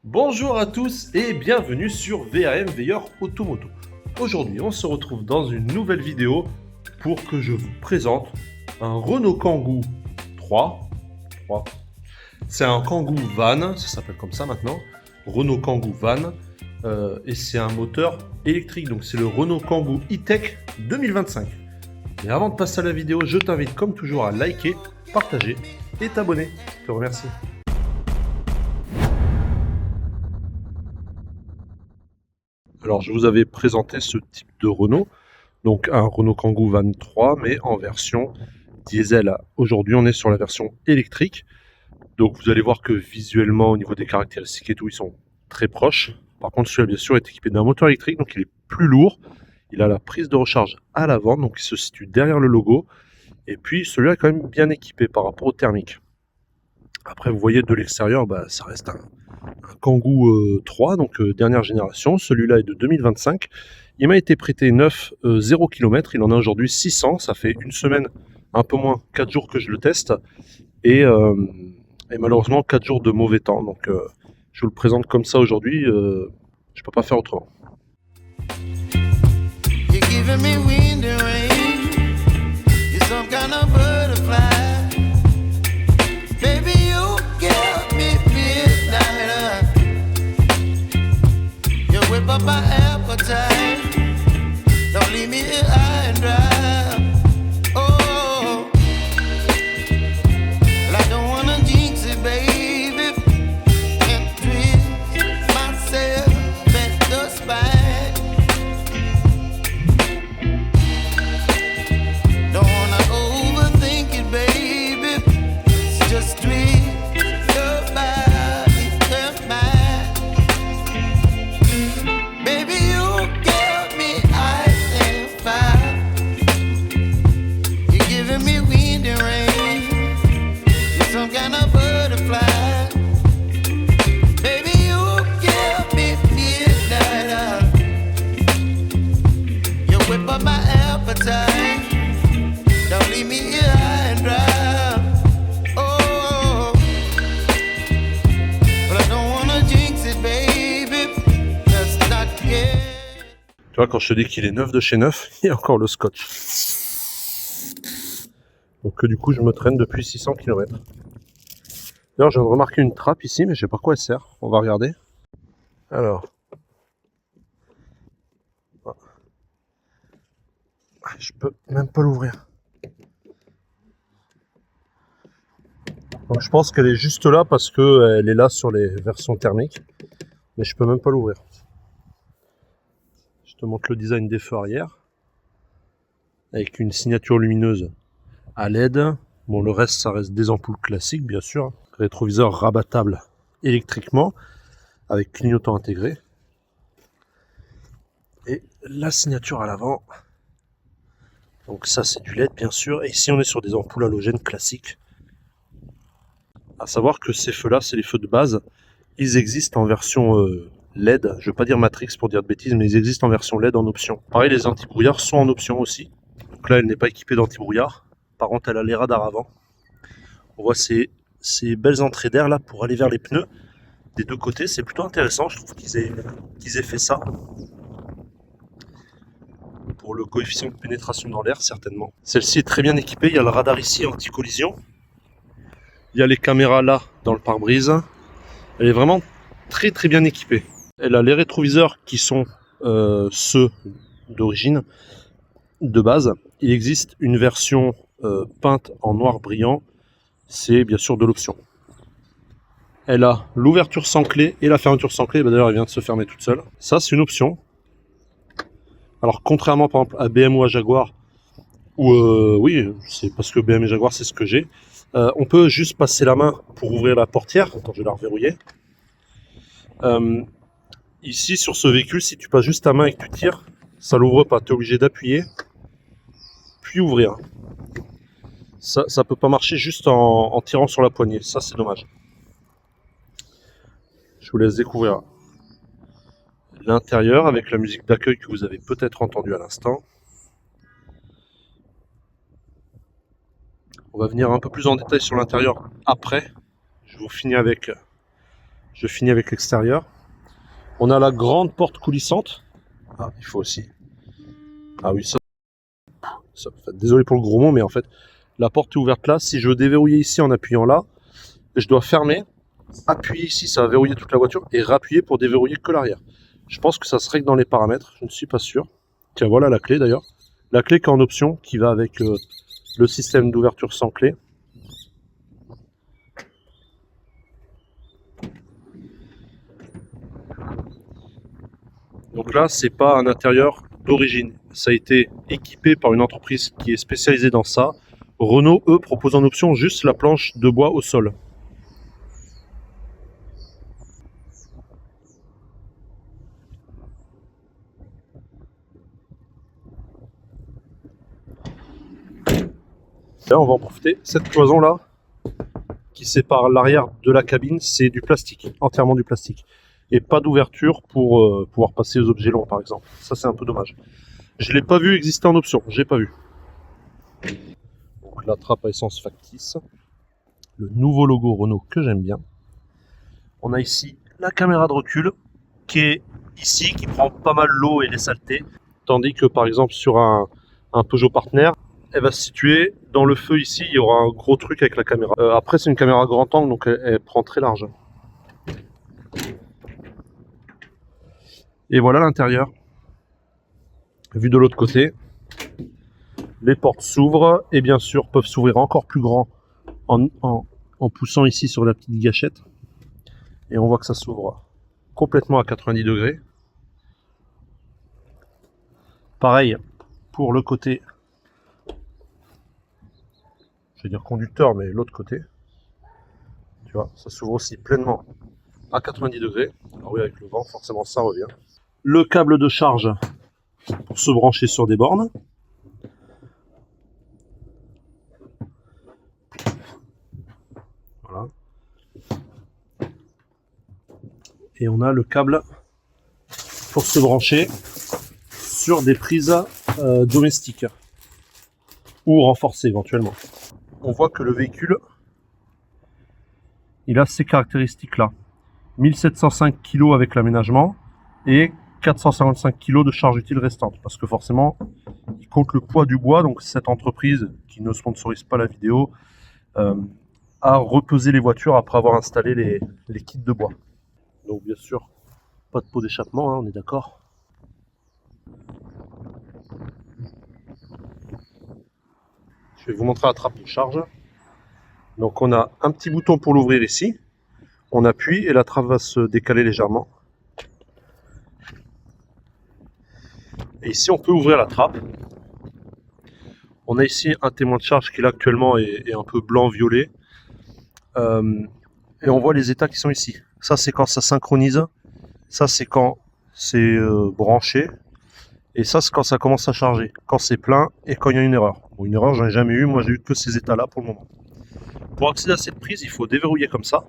Bonjour à tous et bienvenue sur VAM Veilleur Automoto. Aujourd'hui, on se retrouve dans une nouvelle vidéo pour que je vous présente un Renault Kangoo 3. C'est un Kangoo van, ça s'appelle comme ça maintenant, Renault Kangoo van, et c'est un moteur électrique, donc c'est le Renault Kangoo E-Tech 2025. Mais avant de passer à la vidéo, je t'invite comme toujours à liker, partager et t'abonner. Je te remercie. Alors, je vous avais présenté ce type de Renault, donc un Renault Kangoo Van 3, mais en version diesel. Aujourd'hui, on est sur la version électrique. Donc, vous allez voir que visuellement, au niveau des caractéristiques et tout, ils sont très proches. Par contre, celui-là, bien sûr, est équipé d'un moteur électrique, donc il est plus lourd. Il a la prise de recharge à l'avant, donc il se situe derrière le logo. Et puis, celui-là est quand même bien équipé par rapport au thermique. Après, vous voyez de l'extérieur, ça reste un Kangoo 3, donc dernière génération. Celui-là est de 2025. Il m'a été prêté neuf, 0 km. Il en a aujourd'hui 600. Ça fait une semaine, un peu moins, 4 jours que je le teste. Et malheureusement, 4 jours de mauvais temps. Donc je vous le présente comme ça aujourd'hui. Je ne peux pas faire autrement. You're giving me wind and rain. You're some kind of butterfly. Up my appetite. Don't leave me here high and dry. Oh, well, I don't wanna jinx it, baby, and twist myself at the spine. Don't wanna overthink it, baby. It's just twist. Tu vois, quand je te dis qu'il est neuf de chez neuf, il y a encore le scotch. Donc du coup, je me traîne depuis 600 km. D'ailleurs, je viens de remarquer une trappe ici, mais je sais pas quoi elle sert. On va regarder. Alors. Je peux même pas l'ouvrir. Donc je pense qu'elle est juste là parce qu'elle est là sur les versions thermiques. Mais je peux même pas l'ouvrir. Je te montre le design des feux arrière. Avec une signature lumineuse à LED. Bon, le reste, ça reste des ampoules classiques, bien sûr. Rétroviseur rabattable électriquement, avec clignotant intégré. Et la signature à l'avant. Donc ça, c'est du LED, bien sûr. Et ici, on est sur des ampoules halogènes classiques. À savoir que ces feux-là, c'est les feux de base. Ils existent en version LED. Je ne veux pas dire Matrix pour dire de bêtises, mais ils existent en version LED en option. Pareil, les anti-brouillards sont en option aussi. Donc là, elle n'est pas équipée d'anti-brouillard. Par contre, elle a les radars avant. On voit ces belles entrées d'air là pour aller vers les pneus des deux côtés. C'est plutôt intéressant, je trouve qu'ils aient fait ça. Pour le coefficient de pénétration dans l'air, certainement. Celle-ci est très bien équipée. Il y a le radar ici anti-collision. Il y a les caméras là dans le pare-brise. Elle est vraiment très très bien équipée. Elle a les rétroviseurs qui sont ceux d'origine, de base. Il existe une version peinte en noir brillant. C'est bien sûr de l'option. Elle a l'ouverture sans clé et la fermeture sans clé. D'ailleurs, elle vient de se fermer toute seule. Ça, c'est une option. Alors, contrairement par exemple à BMW ou à Jaguar, où oui, c'est parce que BMW et Jaguar, c'est ce que j'ai. On peut juste passer la main pour ouvrir la portière. Attends, je vais la reverrouiller. Ici, sur ce véhicule, si tu passes juste ta main et que tu tires, ça l'ouvre pas. Tu es obligé d'appuyer, puis ouvrir. Ça peut pas marcher juste en tirant sur la poignée. Ça, c'est dommage. Je vous laisse découvrir l'intérieur avec la musique d'accueil que vous avez peut-être entendue à l'instant. On va venir un peu plus en détail sur l'intérieur après. Je vous finis avec Je finis avec l'extérieur. On a la grande porte coulissante. Ah, il faut aussi. Ah oui, désolé pour le gros mot, mais en fait, la porte est ouverte là. Si je veux déverrouiller ici en appuyant là, je dois fermer, appuyer ici, ça va verrouiller toute la voiture, et rappuyer pour déverrouiller que l'arrière. Je pense que ça se règle dans les paramètres, je ne suis pas sûr. Tiens, voilà la clé d'ailleurs. La clé qui est en option, qui va avec le système d'ouverture sans clé. Donc là, c'est pas un intérieur d'origine. Ça a été équipé par une entreprise qui est spécialisée dans ça. Renault, eux, proposent en option juste la planche de bois au sol. Là, on va en profiter. Cette cloison là, qui sépare l'arrière de la cabine, c'est du plastique, entièrement du plastique. Et pas d'ouverture pour pouvoir passer aux objets longs, par exemple. Ça, c'est un peu dommage. Je ne l'ai pas vu exister en option, j'ai pas vu. Donc la trappe à essence factice. Le nouveau logo Renault que j'aime bien. On a ici la caméra de recul qui est ici, qui prend pas mal l'eau et les saletés. Tandis que par exemple sur un Peugeot Partner, elle va se situer dans le feu ici, il y aura un gros truc avec la caméra. Après c'est une caméra grand angle, donc elle prend très large. Et voilà l'intérieur. Vu de l'autre côté, les portes s'ouvrent et bien sûr peuvent s'ouvrir encore plus grand en poussant ici sur la petite gâchette. Et on voit que ça s'ouvre complètement à 90 degrés. Pareil pour le côté, je vais dire conducteur, mais l'autre côté. Tu vois, ça s'ouvre aussi pleinement à 90 degrés. Alors oui, avec le vent, forcément, ça revient. Le câble de charge pour se brancher sur des bornes. Voilà. Et on a le câble pour se brancher sur des prises domestiques ou renforcées éventuellement. On voit que le véhicule, il a ces caractéristiques-là. 1705 kg avec l'aménagement et 455 kg de charge utile restante. Parce que forcément, il compte le poids du bois. Donc cette entreprise, qui ne sponsorise pas la vidéo, a repesé les voitures après avoir installé les kits de bois. Donc bien sûr, pas de pot d'échappement, hein, on est d'accord. Je vais vous montrer la trappe de charge. Donc on a un petit bouton pour l'ouvrir ici. On appuie et la trappe va se décaler légèrement. Et ici on peut ouvrir la trappe. On a ici un témoin de charge qui là actuellement est un peu blanc-violet. Et on voit les états qui sont ici. Ça c'est quand ça synchronise. Ça c'est quand c'est branché. Et ça c'est quand ça commence à charger. Quand c'est plein et quand il y a une erreur. Bon, une erreur j'en ai jamais eu. Moi j'ai eu que ces états là pour le moment. Pour accéder à cette prise il faut déverrouiller comme ça.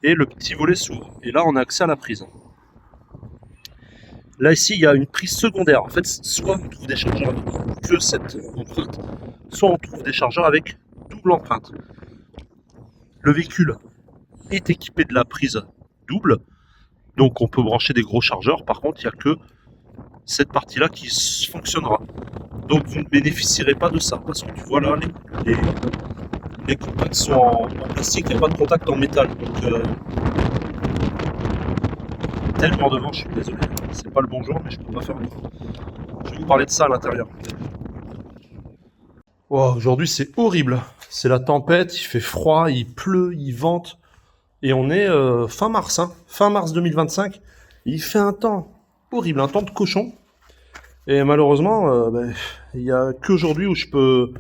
Et le petit volet s'ouvre. Et là on a accès à la prise. Là ici il y a une prise secondaire. En fait soit on trouve des chargeurs avec que cette empreinte, soit on trouve des chargeurs avec double empreinte. Le véhicule est équipé de la prise double, donc on peut brancher des gros chargeurs. Par contre il n'y a que cette partie là qui fonctionnera. Donc vous ne bénéficierez pas de ça parce que tu vois là les contacts sont en plastique, il n'y a pas de contact en métal. Donc tellement devant, je suis désolé. C'est pas le bon jour, mais je peux pas faire autrement. Je vais vous parler de ça à l'intérieur. Wow, aujourd'hui c'est horrible. C'est la tempête, il fait froid, il pleut, il vente. Et on est fin mars, hein, fin mars 2025. Il fait un temps horrible, un temps de cochon. Et malheureusement, il n'y a qu'aujourd'hui où je peux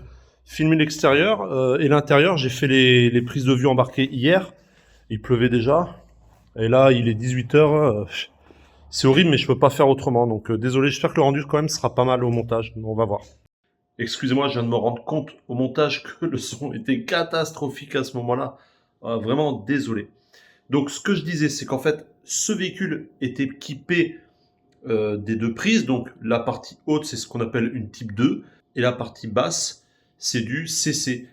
filmer l'extérieur. Et l'intérieur, j'ai fait les prises de vue embarquées hier. Il pleuvait déjà. Et là, il est 18h. C'est horrible, mais je peux pas faire autrement. Donc désolé, j'espère que le rendu quand même sera pas mal au montage. On va voir. Excusez-moi, je viens de me rendre compte au montage que le son était catastrophique à ce moment-là. Vraiment désolé. Donc ce que je disais, c'est qu'en fait, ce véhicule est équipé des deux prises. Donc la partie haute, c'est ce qu'on appelle une type 2. Et la partie basse, c'est du CC.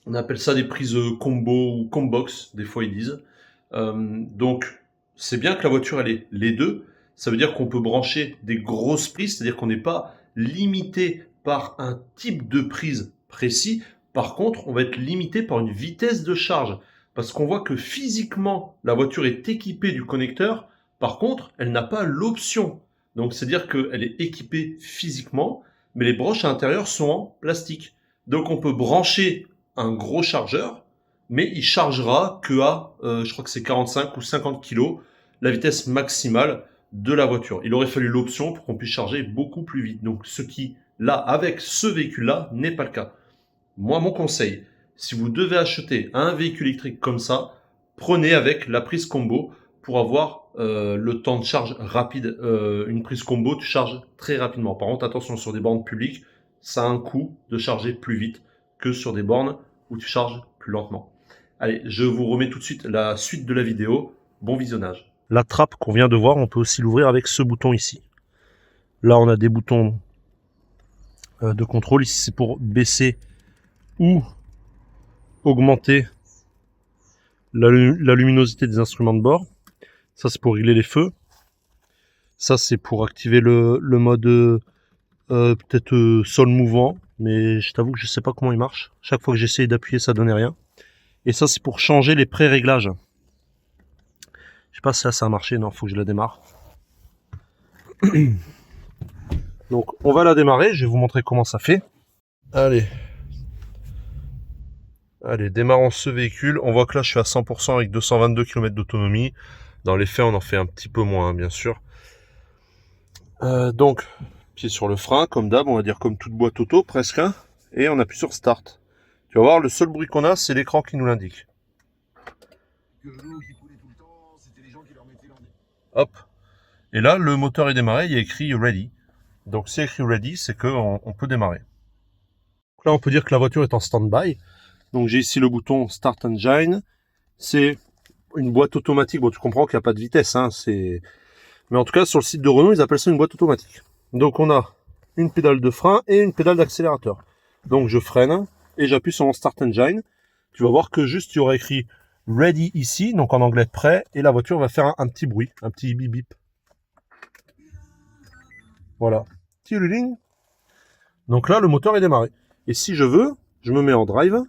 On appelle ça des prises combo ou combox, des fois ils disent. Donc c'est bien que la voiture elle ait les deux. Ça veut dire qu'on peut brancher des grosses prises, c'est-à-dire qu'on n'est pas limité par un type de prise précis. Par contre, on va être limité par une vitesse de charge. Parce qu'on voit que physiquement, la voiture est équipée du connecteur. Par contre, elle n'a pas l'option. Donc, c'est-à-dire qu'elle est équipée physiquement, mais les broches à l'intérieur sont en plastique. Donc, on peut brancher un gros chargeur, mais il chargera que à, je crois que c'est 45 ou 50 kg, la vitesse maximale de la voiture. Il aurait fallu l'option pour qu'on puisse charger beaucoup plus vite. Donc, ce qui, là, avec ce véhicule-là, n'est pas le cas. Moi, mon conseil, si vous devez acheter un véhicule électrique comme ça, prenez avec la prise combo pour avoir le temps de charge rapide. Une prise combo, tu charges très rapidement. Par contre, attention, sur des bornes publiques, ça a un coût de charger plus vite que sur des bornes où tu charges plus lentement. Allez, je vous remets tout de suite la suite de la vidéo. Bon visionnage. La trappe qu'on vient de voir, on peut aussi l'ouvrir avec ce bouton ici. Là, on a des boutons de contrôle. Ici, c'est pour baisser ou augmenter la luminosité des instruments de bord. Ça, c'est pour régler les feux. Ça, c'est pour activer le mode peut-être sol mouvant. Mais je t'avoue que je sais pas comment il marche. Chaque fois que j'essaye d'appuyer, ça donnait rien. Et ça, c'est pour changer les pré-réglages. Je sais pas si ça a marché. Non, faut que je la démarre. Donc, on va la démarrer. Je vais vous montrer comment ça fait. Allez, démarrons ce véhicule. On voit que là, je suis à 100% avec 222 km d'autonomie. Dans les faits, on en fait un petit peu moins, hein, bien sûr. Donc, pied sur le frein, comme d'hab, on va dire comme toute boîte auto, presque. Hein, et on appuie sur Start. Tu vas voir, le seul bruit qu'on a, c'est l'écran qui nous l'indique. Hop. Et là, le moteur est démarré, il y a écrit Ready. Donc, c'est écrit Ready, c'est qu'on peut démarrer. Donc là, on peut dire que la voiture est en stand-by. Donc, j'ai ici le bouton Start Engine. C'est une boîte automatique. Bon, tu comprends qu'il n'y a pas de vitesse. Hein, mais en tout cas, sur le site de Renault, ils appellent ça une boîte automatique. Donc, on a une pédale de frein et une pédale d'accélérateur. Donc, je freine et j'appuie sur mon Start Engine. Tu vas voir que juste, il y aura écrit Ready ici, donc en anglais prêt, et la voiture va faire un petit bruit, un petit bip bip. Voilà. Donc là, le moteur est démarré. Et si je veux, je me mets en drive.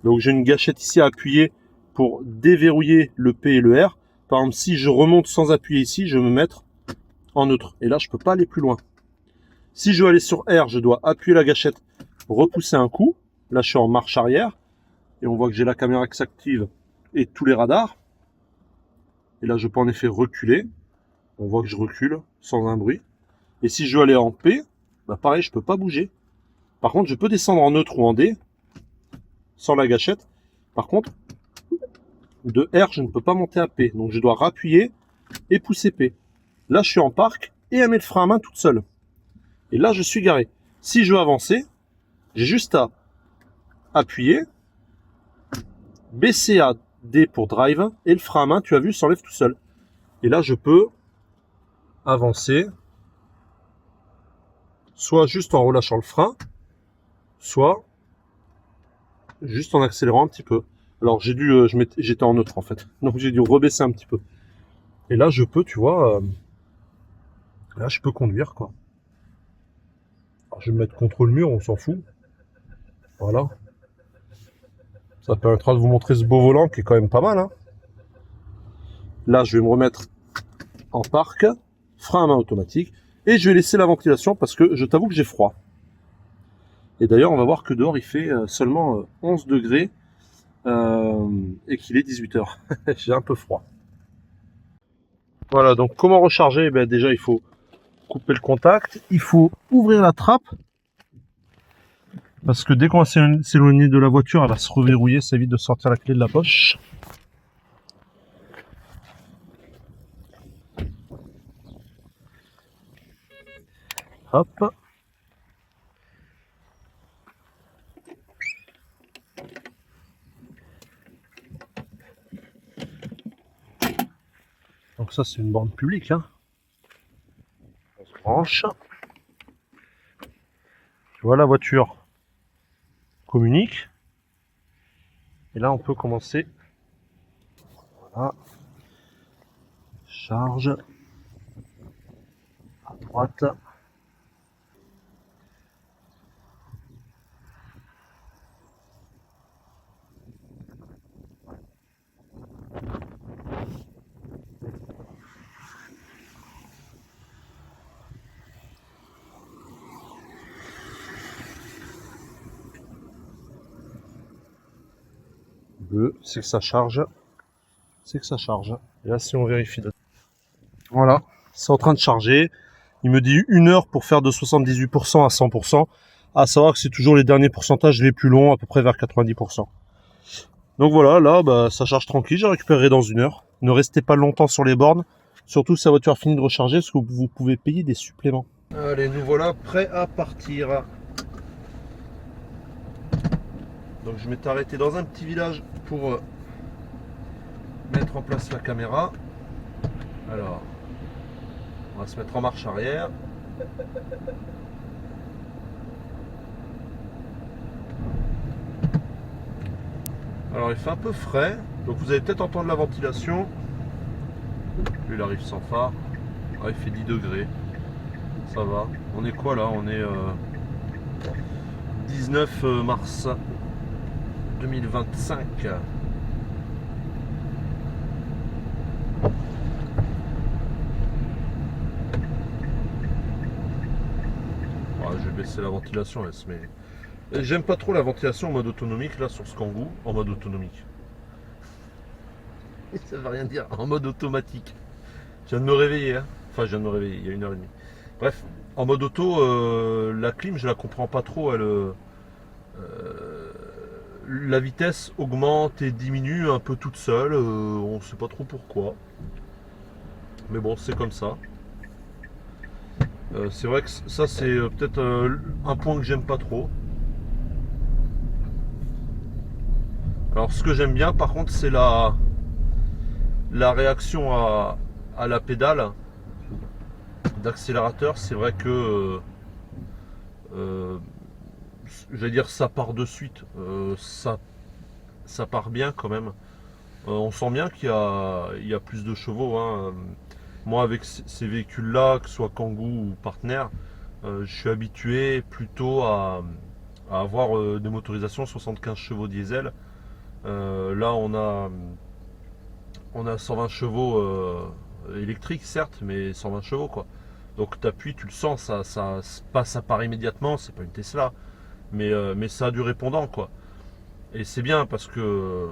Donc, j'ai une gâchette ici à appuyer pour déverrouiller le P et le R. Par exemple, si je remonte sans appuyer ici, je vais me mettre en neutre. Et là, je ne peux pas aller plus loin. Si je veux aller sur R, je dois appuyer la gâchette, repousser un coup. Là, je suis en marche arrière. Et on voit que j'ai la caméra qui s'active et tous les radars. Et là, je peux en effet reculer. On voit que je recule sans un bruit. Et si je veux aller en P, bah pareil, je ne peux pas bouger. Par contre, je peux descendre en neutre ou en D sans la gâchette. Par contre, de R, je ne peux pas monter à P. Donc, je dois rappuyer et pousser P. Là, je suis en parc et elle met le frein à main toute seule. Et là, je suis garé. Si je veux avancer, j'ai juste à appuyer, baisser à D pour drive et le frein à main, tu as vu, s'enlève tout seul. Et là, je peux avancer, soit juste en relâchant le frein, soit juste en accélérant un petit peu. Alors, j'étais en neutre en fait, donc j'ai dû rebaisser un petit peu. Et là, je peux, tu vois, là, je peux conduire quoi. Alors, je vais me mettre contre le mur, on s'en fout. Voilà. Ça permettra de vous montrer ce beau volant qui est quand même pas mal. Hein. Là, je vais me remettre en parc, frein à main automatique, et je vais laisser la ventilation parce que je t'avoue que j'ai froid. Et d'ailleurs, on va voir que dehors, il fait seulement 11 degrés et qu'il est 18h. J'ai un peu froid. Voilà, donc comment recharger? Ben, déjà, il faut couper le contact. Il faut ouvrir la trappe. Parce que dès qu'on va s'éloigner de la voiture, elle va se reverrouiller. Ça évite de sortir la clé de la poche. Hop. Donc ça, c'est une borne publique. Hein. On se branche. Tu vois, la voiture communique. Et là, on peut commencer Voilà. Charge. À droite. Bleu, c'est que ça charge. C'est que ça charge. Et là, si on vérifie. Voilà, c'est en train de charger. Il me dit 1 heure pour faire de 78% à 100%. À savoir que c'est toujours les derniers pourcentages les plus longs, à peu près vers 90%. Donc voilà, là, bah, ça charge tranquille. J'ai récupéré dans 1 heure. Ne restez pas longtemps sur les bornes. Surtout si la voiture finit de recharger, parce que vous pouvez payer des suppléments. Allez, nous voilà prêts à partir. Donc je m'étais arrêté dans un petit village pour mettre en place la caméra. Alors, on va se mettre en marche arrière. Alors il fait un peu frais, donc vous allez peut-être entendre la ventilation. Lui il arrive sans phare. Ah, il fait 10 degrés. Ça va. On est quoi là? On est 19 mars 2025. Je vais baisser la ventilation, elle se met. J'aime pas trop la ventilation en mode autonomique là sur ce Kangoo, en mode autonomique. Ça veut rien dire, en mode automatique. Je viens de me réveiller, hein. Enfin je viens de me réveiller il y a 1h30. Bref, en mode auto, la clim je la comprends pas trop, la vitesse augmente et diminue un peu toute seule, on sait pas trop pourquoi. Mais bon, c'est comme ça. C'est vrai que ça c'est peut-être un point que j'aime pas trop. Alors ce que j'aime bien par contre c'est la réaction à la pédale d'accélérateur. C'est vrai que j'allais dire ça part de suite, ça part bien quand même. On sent bien qu'il y a plus de chevaux, hein. Moi avec ces véhicules là, que ce soit Kangoo ou Partner, je suis habitué plutôt à avoir des motorisations 75 chevaux diesel. Là on a 120 chevaux électriques certes, mais 120 chevaux quoi. Donc tu appuies, tu le sens, ça passe à part immédiatement. C'est pas une Tesla, mais ça a du répondant quoi. Et c'est bien parce que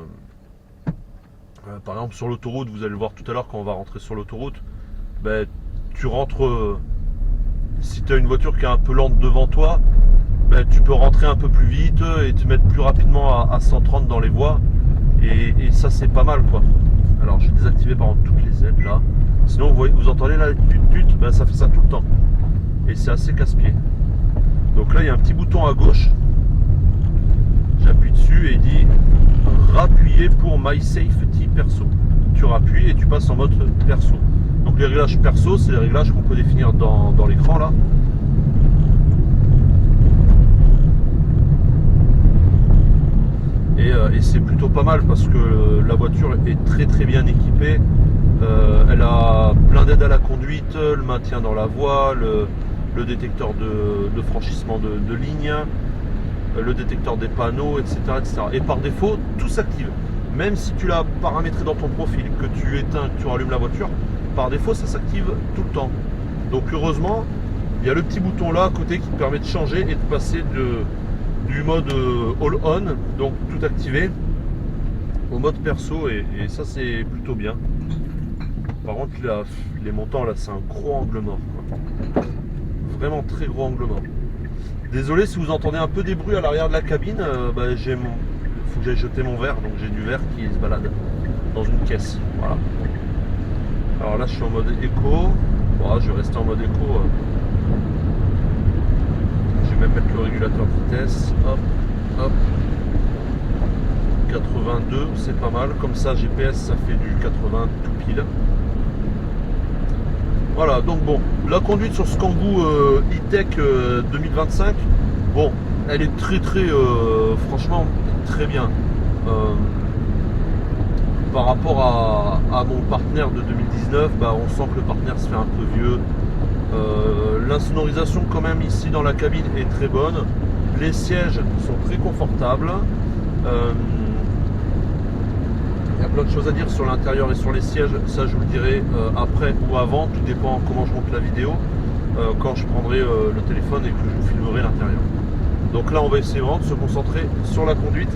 par exemple sur l'autoroute, vous allez le voir tout à l'heure quand on va rentrer sur l'autoroute, ben, tu rentres, si tu as une voiture qui est un peu lente devant toi, ben, tu peux rentrer un peu plus vite et te mettre plus rapidement à 130 dans les voies, et ça c'est pas mal quoi. Alors j'ai désactivé par exemple toutes les aides là, sinon vous entendez là, ben, ça fait ça tout le temps, et c'est assez casse-pied. Donc là il y a un petit bouton à gauche, j'appuie dessus et il dit rappuyer pour My Safety perso. Tu rappuies et tu passes en mode perso. Donc les réglages perso, c'est les réglages qu'on peut définir dans l'écran là. Et c'est plutôt pas mal parce que la voiture est très très bien équipée. Elle a plein d'aides à la conduite, le maintien dans la voie, le détecteur de franchissement de ligne, le détecteur des panneaux, etc., etc. Et par défaut, tout s'active. Même si tu l'as paramétré dans ton profil, que tu éteins, que tu rallumes la voiture, par défaut ça s'active tout le temps. Donc heureusement, il y a le petit bouton là à côté qui te permet de changer et de passer du mode all on, donc tout activé, au mode perso, et ça c'est plutôt bien. Par contre les montants là, c'est un gros angle mort quoi. Vraiment très gros angle mort. Désolé si vous entendez un peu des bruits à l'arrière de la cabine, bah, faut que j'aille jeter mon verre, donc j'ai du verre qui se balade dans une caisse. Voilà. Alors là je suis en mode éco. Bon, je vais rester en mode éco. Je vais même mettre le régulateur de vitesse. Hop, hop. 82, c'est pas mal. Comme ça GPS ça fait du 80 tout pile. Voilà, donc bon, la conduite sur ce Kangoo E-Tech 2025, bon, elle est très très, franchement, très bien. par rapport à mon partenaire de 2019, on sent que le partenaire se fait un peu vieux. L'insonorisation quand même ici dans la cabine est très bonne. Les sièges sont très confortables. Il y a plein de choses à dire sur l'intérieur et sur les sièges. Ça je vous le dirai après ou avant. Tout dépend comment je monte la vidéo. Quand je prendrai le téléphone et que je vous filmerai l'intérieur. Donc là on va essayer vraiment de se concentrer sur la conduite.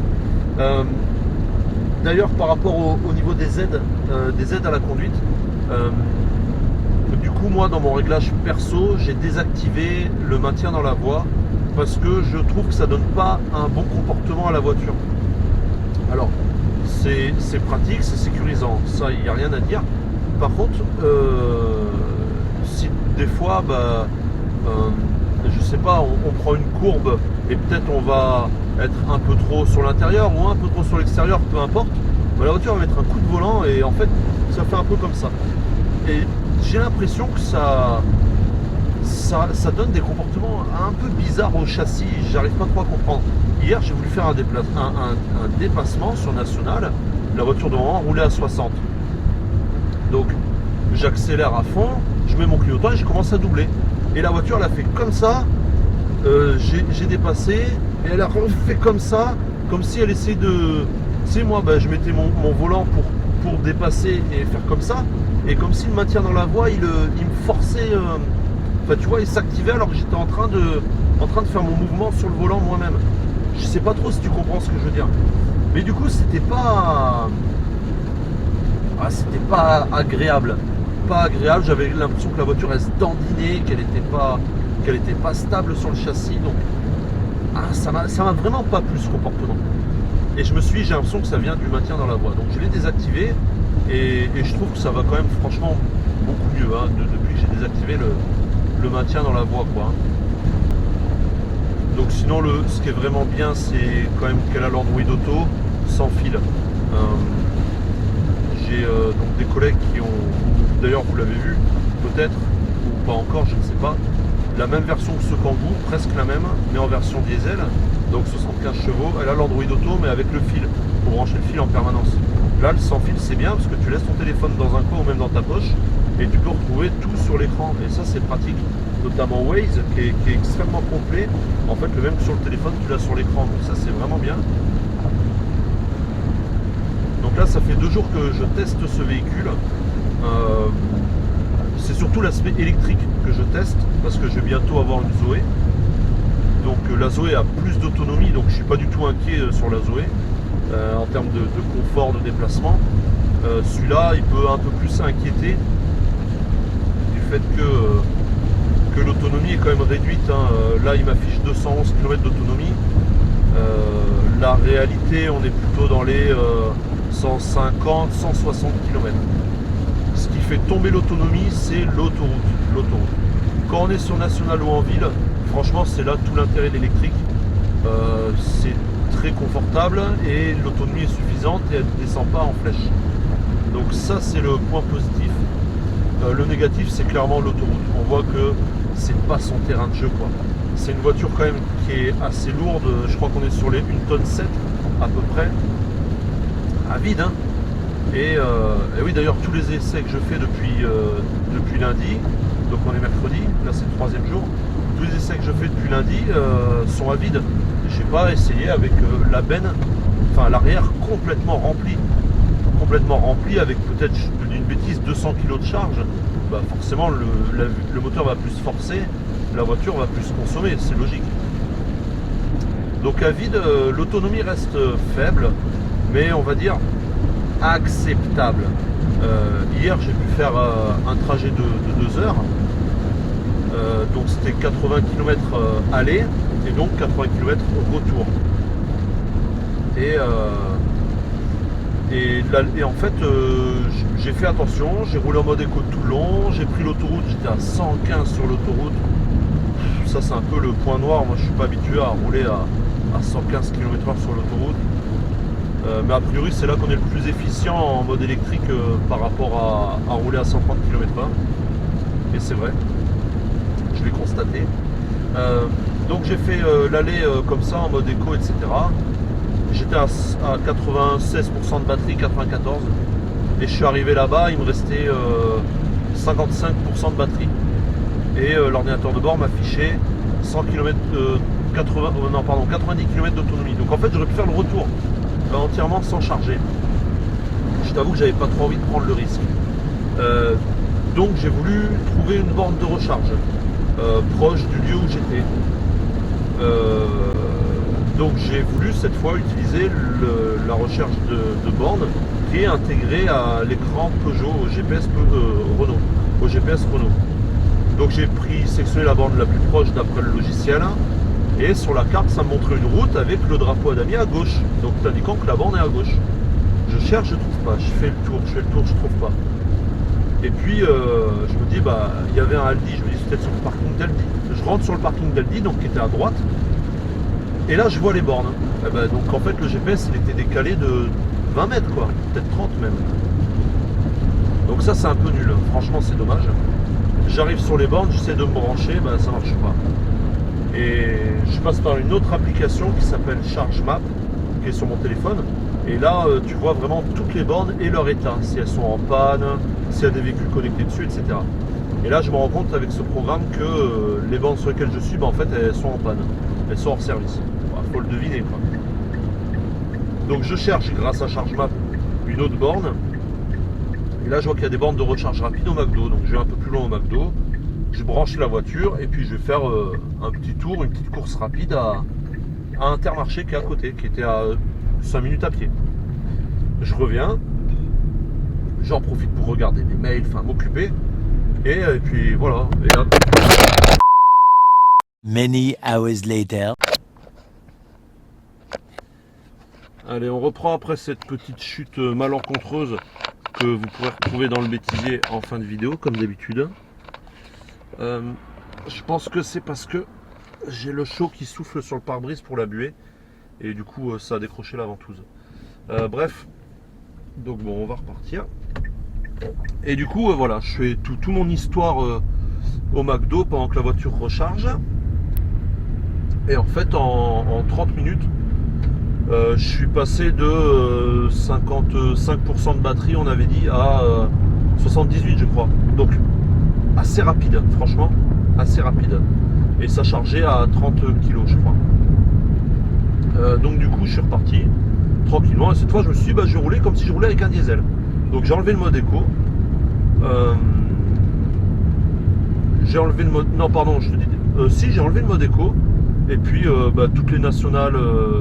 D'ailleurs par rapport au niveau des aides à la conduite, du coup moi dans mon réglage perso j'ai désactivé le maintien dans la voie parce que je trouve que ça donne pas un bon comportement à la voiture. Alors c'est pratique, c'est sécurisant, ça il n'y a rien à dire. Par contre si des fois je sais pas, on prend une courbe et peut-être on va être un peu trop sur l'intérieur ou un peu trop sur l'extérieur, peu importe, la voiture va mettre un coup de volant et en fait ça fait un peu comme ça. Et j'ai l'impression que ça donne des comportements un peu bizarres au châssis, j'arrive pas trop à comprendre. Hier j'ai voulu faire un dépassement sur National, la voiture devant moi roulait à 60. Donc j'accélère à fond, je mets mon clignotant et je commence à doubler. Et la voiture elle a fait comme ça, j'ai dépassé et elle a fait comme ça, comme si elle essayait de... Tu sais moi je mettais mon volant pour dépasser et faire comme ça, et comme si le maintien dans la voie il me forçait, enfin tu vois il s'activait alors que j'étais en train de faire mon mouvement sur le volant moi-même. Je sais pas trop si tu comprends ce que je veux dire. Mais du coup c'était pas agréable. Pas agréable, j'avais l'impression que la voiture elle se dandinait, qu'elle était pas stable sur le châssis, donc ça m'a vraiment pas plu ce comportement. Et j'ai l'impression que ça vient du maintien dans la voie. Donc je l'ai désactivé et je trouve que ça va quand même franchement beaucoup mieux depuis que j'ai désactivé le maintien dans la voie quoi. Donc sinon ce qui est vraiment bien c'est quand même qu'elle a l'Android Auto sans fil. J'ai donc des collègues qui ont, d'ailleurs vous l'avez vu peut-être ou pas encore, je ne sais pas, la même version que ce Kangoo, presque la même, mais en version diesel, donc 75 chevaux. Elle a l'Android Auto mais avec le fil, pour brancher le fil en permanence. Là le sans fil c'est bien parce que tu laisses ton téléphone dans un coin ou même dans ta poche et tu peux retrouver tout sur l'écran, et ça c'est pratique, notamment Waze qui est extrêmement complet. En fait le même que sur le téléphone tu l'as sur l'écran, donc ça c'est vraiment bien. Donc là ça fait 2 jours que je teste ce véhicule. C'est surtout l'aspect électrique que je teste parce que je vais bientôt avoir une Zoé. Donc la Zoé a plus d'autonomie, donc je suis pas du tout inquiet sur la Zoé en termes de confort de déplacement. Celui-là il peut un peu plus inquiéter du fait que l'autonomie est quand même réduite. Là il m'affiche 211 km d'autonomie. La réalité on est plutôt dans les 150, 160 km. Ce qui fait tomber l'autonomie, c'est l'autoroute. Quand on est sur National ou en ville, franchement, c'est là tout l'intérêt de l'électrique. C'est très confortable et l'autonomie est suffisante et elle ne descend pas en flèche. Donc ça, c'est le point positif. Le négatif, c'est clairement l'autoroute. On voit que c'est pas son terrain de jeu, quoi. C'est une voiture quand même qui est assez lourde. Je crois qu'on est sur les 1,7 tonne à peu près. À vide, hein. Et oui d'ailleurs tous les essais que je fais depuis lundi, donc on est mercredi, là c'est le 3e jour, tous les essais que je fais depuis lundi sont à vide. J'ai pas essayé avec la benne, enfin l'arrière complètement rempli avec peut-être, je dis une bêtise, 200 kg de charge. Forcément le moteur va plus se forcer, la voiture va plus se consommer, c'est logique. Donc à vide l'autonomie reste faible, mais on va dire acceptable. Hier j'ai pu faire un trajet de 2 heures, donc c'était 80 km aller et donc 80 km retour. Et en fait j'ai fait attention, j'ai roulé en mode éco tout le long, j'ai pris l'autoroute, j'étais à 115 sur l'autoroute. Ça c'est un peu le point noir, moi je suis pas habitué à rouler à 115 km/h sur l'autoroute. Mais a priori c'est là qu'on est le plus efficient en mode électrique par rapport à rouler à 130 km/h. Et c'est vrai, je l'ai constaté. Donc j'ai fait l'aller comme ça en mode éco, etc. j'étais à 96% de batterie, 94. Et je suis arrivé là-bas, il me restait 55% de batterie. Et l'ordinateur de bord m'affichait 100 km, 90 km d'autonomie. Donc en fait, j'aurais pu faire le retour entièrement sans charger. Je t'avoue que j'avais pas trop envie de prendre le risque. Donc j'ai voulu trouver une borne de recharge proche du lieu où j'étais. Donc j'ai voulu cette fois utiliser la recherche de borne qui est intégrée à l'écran Peugeot au GPS Renault. Au GPS Renault. Donc j'ai sélectionné la borne la plus proche d'après le logiciel. Et sur la carte, ça me montrait une route avec le drapeau Adami à gauche. Donc indiquant que la borne est à gauche. Je cherche, je trouve pas. Je fais le tour, je trouve pas. Et puis je me dis, bah il y avait un Aldi, je me dis c'est peut-être sur le parking d'Aldi. Je rentre sur le parking d'Aldi, donc qui était à droite. Et là je vois les bornes. Et ben, donc en fait le GPS il était décalé de 20 mètres quoi, peut-être 30 même. Donc ça c'est un peu nul, franchement c'est dommage. J'arrive sur les bornes, j'essaie de me brancher, ben ça marche pas. Et je passe par une autre application qui s'appelle ChargeMap, qui est sur mon téléphone. Et là, tu vois vraiment toutes les bornes et leur état, si elles sont en panne, s'il y a des véhicules connectés dessus, etc. Et là, je me rends compte avec ce programme que les bornes sur lesquelles je suis, en fait, elles sont en panne. Elles sont hors service. Il faut le deviner, quoi. Donc je cherche, grâce à ChargeMap, une autre borne. Et là, je vois qu'il y a des bornes de recharge rapide au McDo. Donc je vais un peu plus loin au McDo. Je branche la voiture et puis je vais faire un petit tour, une petite course rapide à Intermarché qui est à côté, qui était à 5 minutes à pied. Je reviens, j'en profite pour regarder mes mails, enfin m'occuper, et puis voilà, et hop. Many hours later. Allez, on reprend après cette petite chute malencontreuse que vous pourrez retrouver dans le bêtisier en fin de vidéo, comme d'habitude. Je pense que c'est parce que j'ai le chaud qui souffle sur le pare-brise pour la buée, et du coup ça a décroché la ventouse. Bref, donc bon, on va repartir. Et du coup, voilà, je fais tout mon histoire au McDo pendant que la voiture recharge. Et en fait, en 30 minutes, je suis passé de 55% de batterie, on avait dit, à 78, je crois. Donc, assez rapide, franchement, assez rapide. Et ça chargeait à 30 kg, je crois. Donc, du coup, je suis reparti tranquillement. Et cette fois, je me suis dit, bah, je vais rouler comme si je roulais avec un diesel. Donc, j'ai enlevé le mode éco. J'ai enlevé le mode. Non, pardon, je te dis. Si, j'ai enlevé le mode éco. Et puis, toutes les nationales,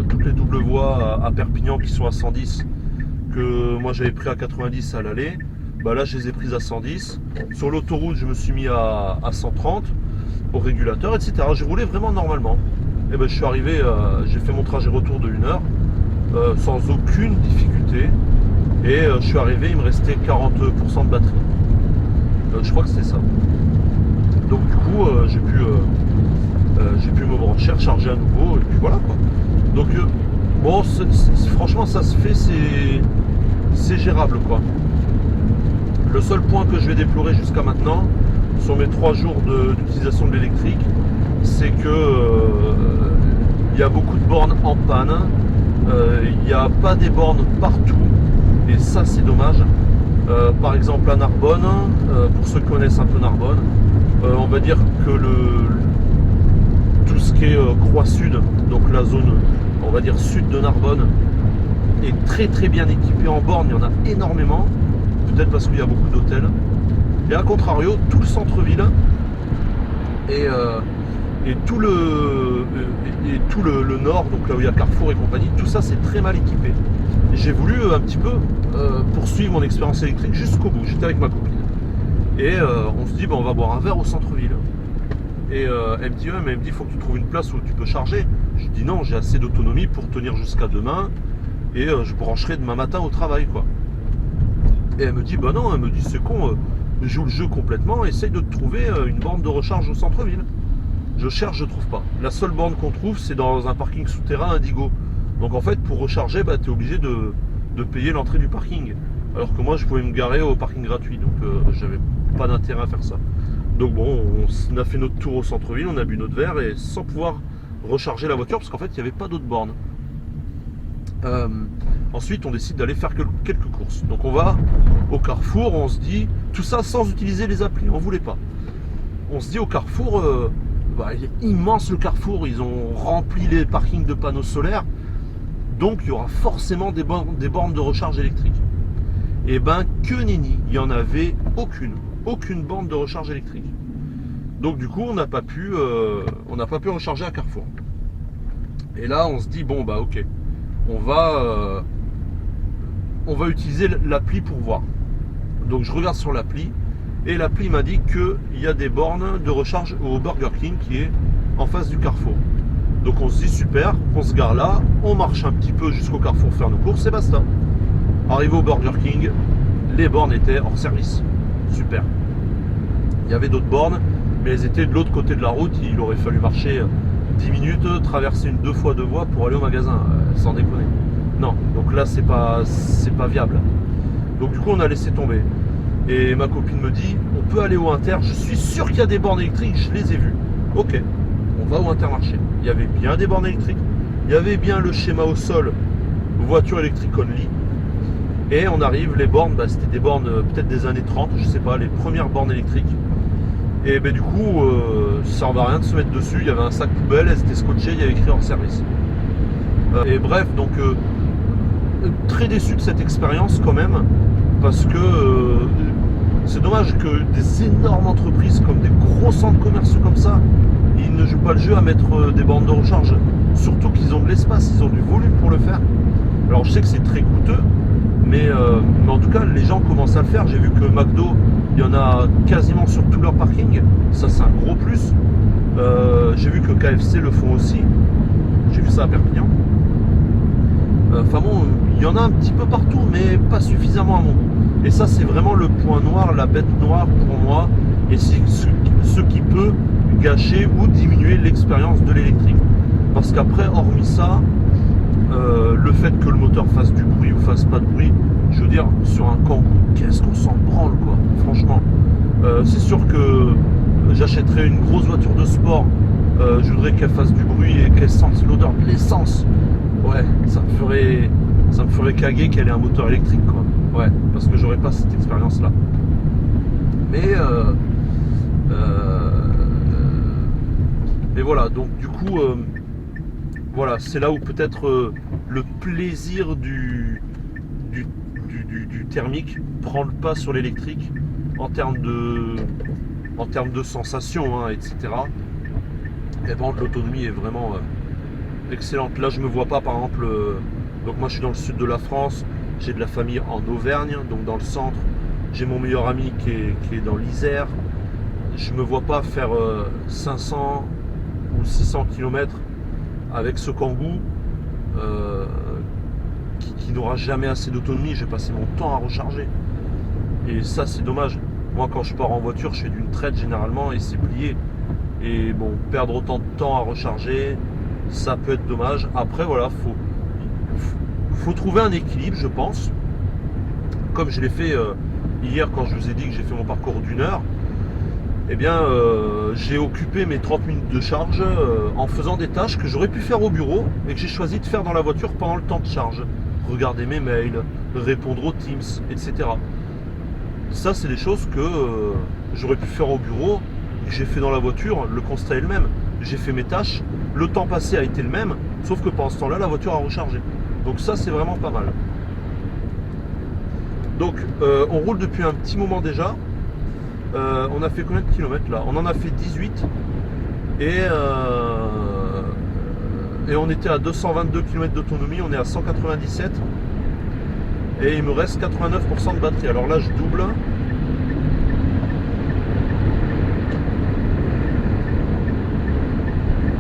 toutes les doubles voies à Perpignan qui sont à 110, que moi j'avais pris à 90 à l'aller, bah là je les ai prises à 110. Sur l'autoroute, je me suis mis à 130 au régulateur, etc. J'ai roulé vraiment normalement. Et ben, je suis arrivé, j'ai fait mon trajet retour de 1 heure sans aucune difficulté. Et je suis arrivé, il me restait 40% de batterie. Je crois que c'était ça. Donc du coup, j'ai pu me brancher, recharger à nouveau, et puis voilà quoi. Donc bon, franchement ça se fait, c'est gérable quoi. Le seul point que je vais déplorer jusqu'à maintenant, sur mes 3 jours d'utilisation de l'électrique, c'est que il y a beaucoup de bornes en panne, il n'y a pas des bornes partout, et ça c'est dommage. Par exemple à Narbonne, pour ceux qui connaissent un peu Narbonne, on va dire que tout ce qui est Croix Sud, donc la zone, on va dire sud de Narbonne, est très très bien équipée en borne, il y en a énormément, peut-être parce qu'il y a beaucoup d'hôtels. Et à contrario, tout le centre-ville et tout le nord, donc là où il y a Carrefour et compagnie, tout ça c'est très mal équipé. Et j'ai voulu un petit peu poursuivre mon expérience électrique jusqu'au bout. J'étais avec ma copine. Et on se dit, on va boire un verre au centre-ville. Et elle me dit, ouais, mais elle me dit, il faut que tu trouves une place où tu peux charger. Je dis non, j'ai assez d'autonomie pour tenir jusqu'à demain. Et je brancherai demain matin au travail, quoi. Et elle me dit, bah non, elle me dit, c'est con, joue le jeu complètement, essaye de te trouver une borne de recharge au centre-ville. Je cherche, je trouve pas. La seule borne qu'on trouve, c'est dans un parking souterrain Indigo. Donc en fait, pour recharger, tu es obligé de payer l'entrée du parking. Alors que moi, je pouvais me garer au parking gratuit. Donc j'avais pas d'intérêt à faire ça. Donc bon, on a fait notre tour au centre-ville, on a bu notre verre et sans pouvoir recharger la voiture parce qu'en fait, il n'y avait pas d'autres bornes. Euh, Ensuite, on décide d'aller faire quelques courses. Donc on va au Carrefour, on se dit, tout ça sans utiliser les applis, on voulait pas. On se dit au Carrefour, il est immense le Carrefour, ils ont rempli les parkings de panneaux solaires, donc il y aura forcément des bornes de recharge électrique. Et ben que nenni, il n'y en avait aucune borne de recharge électrique. Donc du coup on n'a pas pu recharger à Carrefour. Et là on se dit bon bah ok, on va utiliser l'appli pour voir. Donc je regarde sur l'appli et l'appli m'indique qu'il y a des bornes de recharge au Burger King qui est en face du Carrefour. Donc on se dit super, on se gare là, on marche un petit peu jusqu'au Carrefour faire nos courses et basta. Arrivé au Burger King, les bornes étaient hors service. Super. Il y avait d'autres bornes, mais elles étaient de l'autre côté de la route. Il aurait fallu marcher 10 minutes, traverser une 2 fois 2 voies pour aller au magasin, sans déconner. Non, donc là c'est pas viable. Donc du coup on a laissé tomber. Et ma copine me dit, on peut aller au Inter, je suis sûr qu'il y a des bornes électriques, je les ai vues. Ok, on va au Intermarché. Il y avait bien des bornes électriques. Il y avait bien le schéma au sol, voiture électrique only. Et on arrive, les bornes, c'était des bornes peut-être des années 30, je sais pas, les premières bornes électriques. Et du coup, ça servait à rien de se mettre dessus, il y avait un sac poubelle, elles étaient scotchées, il y avait écrit hors service. Et bref, donc très déçu de cette expérience quand même, parce que c'est dommage que des énormes entreprises comme des gros centres commerciaux comme ça, ils ne jouent pas le jeu à mettre des bornes de recharge. Surtout qu'ils ont de l'espace, ils ont du volume pour le faire. Alors je sais que c'est très coûteux, mais en tout cas les gens commencent à le faire. J'ai vu que McDo, il y en a quasiment sur tout leur parking, ça c'est un gros plus. J'ai vu que KFC le font aussi, j'ai vu ça à Perpignan. Enfin bon, il y en a un petit peu partout, mais pas suffisamment à mon goût. Et ça c'est vraiment le point noir, la bête noire pour moi, et c'est ce qui peut gâcher ou diminuer l'expérience de l'électrique. Parce qu'après, hormis ça, le fait que le moteur fasse du bruit ou fasse pas de bruit, je veux dire, sur un Kangoo, qu'est-ce qu'on s'en branle quoi, franchement. C'est sûr que j'achèterais une grosse voiture de sport, je voudrais qu'elle fasse du bruit et qu'elle sente l'odeur de l'essence. Ouais, ça me ferait caguer qu'elle ait un moteur électrique quoi. Ouais, parce que j'aurais pas cette expérience là. Mais voilà, donc du coup voilà, c'est là où peut-être le plaisir du thermique prend le pas sur l'électrique en termes de sensations, etc. Et bon, l'autonomie est vraiment excellente. Là je me vois pas par exemple, donc moi je suis dans le sud de la France, j'ai de la famille en Auvergne, donc dans le centre, j'ai mon meilleur ami qui est dans l'Isère. Je me vois pas faire 500 ou 600 km avec ce Kangoo qui n'aura jamais assez d'autonomie. Je vais passer mon temps à recharger et ça c'est dommage. Moi quand je pars en voiture je fais d'une traite généralement et c'est plié, et bon, perdre autant de temps à recharger, ça peut être dommage. Après voilà, faut trouver un équilibre, je pense, comme je l'ai fait hier quand je vous ai dit que j'ai fait mon parcours d'1 heure. Eh bien j'ai occupé mes 30 minutes de charge en faisant des tâches que j'aurais pu faire au bureau et que j'ai choisi de faire dans la voiture pendant le temps de charge. Regarder mes mails, répondre aux Teams, etc. Ça c'est des choses que j'aurais pu faire au bureau et que j'ai fait dans la voiture. Le constat est le même, j'ai fait mes tâches, le temps passé a été le même, sauf que pendant ce temps là la voiture a rechargé. Donc ça c'est vraiment pas mal. Donc on roule depuis un petit moment déjà. On a fait combien de kilomètres là? On en a fait 18 et on était à 222 km d'autonomie, on est à 197 et il me reste 89% de batterie. Alors là je double.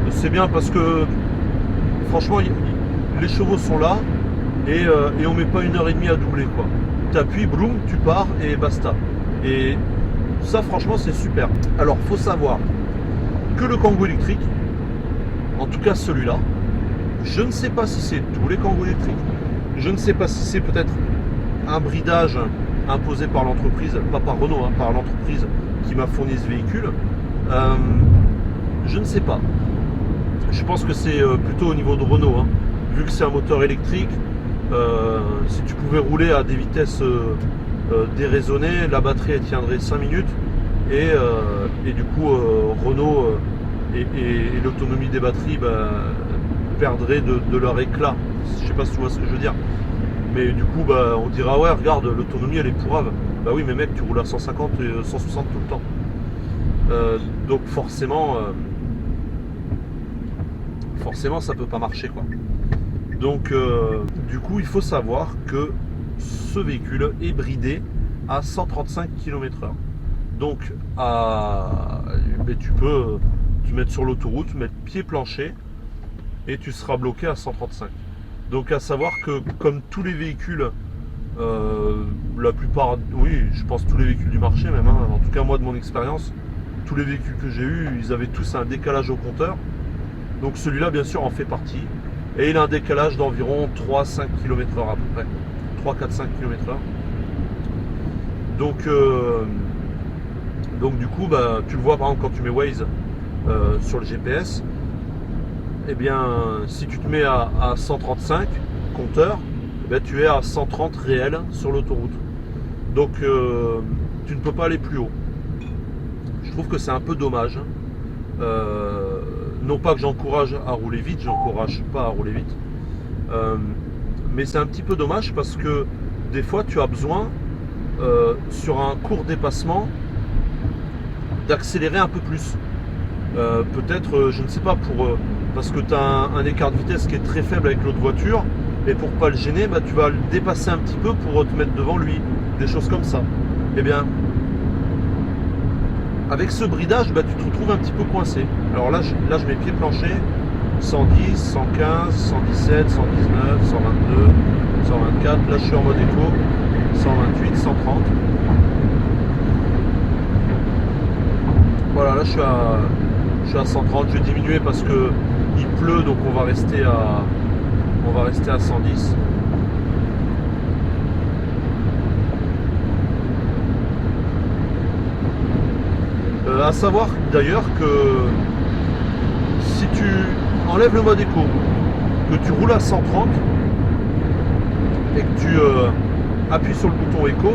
C'est bien parce que franchement les chevaux sont là et on met pas 1h30 à doubler quoi. T'appuies, boum, tu pars et basta. Et ça franchement c'est super. Alors faut savoir que le Kangoo électrique, en tout cas celui-là, je ne sais pas si c'est tous les Kangoo électriques, je ne sais pas si c'est peut-être un bridage imposé par l'entreprise, pas par Renault, par l'entreprise qui m'a fourni ce véhicule. Je ne sais pas. Je pense que c'est plutôt au niveau de Renault, vu que c'est un moteur électrique, Si tu pouvais rouler à des vitesses déraisonnées, la batterie elle tiendrait 5 minutes et du coup Renault et l'autonomie des batteries perdraient de leur éclat. Je sais pas si tu vois ce que je veux dire. Mais du coup on dira ouais regarde l'autonomie elle est pourrave. Bah oui mais mec tu roules à 150 et 160 tout le temps. Donc forcément ça peut pas marcher quoi. Donc du coup il faut savoir que ce véhicule est bridé à 135 km/h. Donc tu peux te mettre sur l'autoroute, mettre pied plancher et tu seras bloqué à 135. Donc à savoir que comme tous les véhicules, la plupart, oui je pense tous les véhicules du marché même, hein, en tout cas moi de mon expérience, tous les véhicules que j'ai eus, ils avaient tous un décalage au compteur. Donc celui-là bien sûr en fait partie. Et il a un décalage d'environ 3-5 km/h à peu près. 3-4-5 km/h. Donc du coup, tu le vois par exemple quand tu mets Waze sur le GPS, eh bien si tu te mets à 135 compteur, tu es à 130 réel sur l'autoroute. Donc tu ne peux pas aller plus haut. Je trouve que c'est un peu dommage. Non pas que j'encourage à rouler vite, j'encourage pas à rouler vite. Mais c'est un petit peu dommage parce que des fois tu as besoin sur un court dépassement d'accélérer un peu plus. Peut-être, je ne sais pas, parce que tu as un écart de vitesse qui est très faible avec l'autre voiture, et pour pas le gêner, tu vas le dépasser un petit peu pour te mettre devant lui, des choses comme ça. Eh bien, avec ce bridage, tu te retrouves un petit peu coincé. Alors là, je mets pied plancher, 110, 115, 117, 119, 122, 124. Là, je suis en mode éco, 128, 130. Voilà, là, je suis à 130. Je vais diminuer parce que il pleut, donc on va rester à 110. À savoir d'ailleurs que si tu enlèves le mode éco, que tu roules à 130 et que tu appuies sur le bouton éco,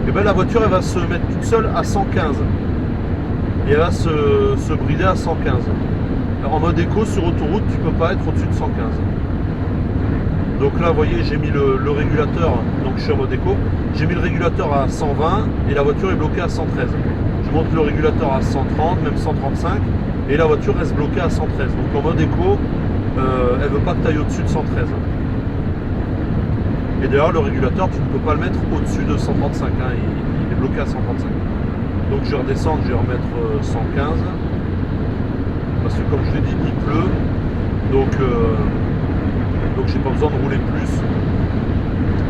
et la voiture elle va se mettre toute seule à 115 et elle va se brider à 115. Alors, en mode éco sur autoroute tu peux pas être au-dessus de 115. Donc là vous voyez j'ai mis le régulateur, donc je suis en mode éco, j'ai mis le régulateur à 120 et la voiture est bloquée à 113. Je monte le régulateur à 130, même 135, et la voiture reste bloquée à 113. Donc en mode éco, elle veut pas que tu ailles au-dessus de 113. Et d'ailleurs, le régulateur, tu ne peux pas le mettre au-dessus de 135. Hein, il est bloqué à 135. Donc je vais redescendre, je vais remettre 115. Parce que comme je l'ai dit, il pleut. Donc j'ai pas besoin de rouler plus.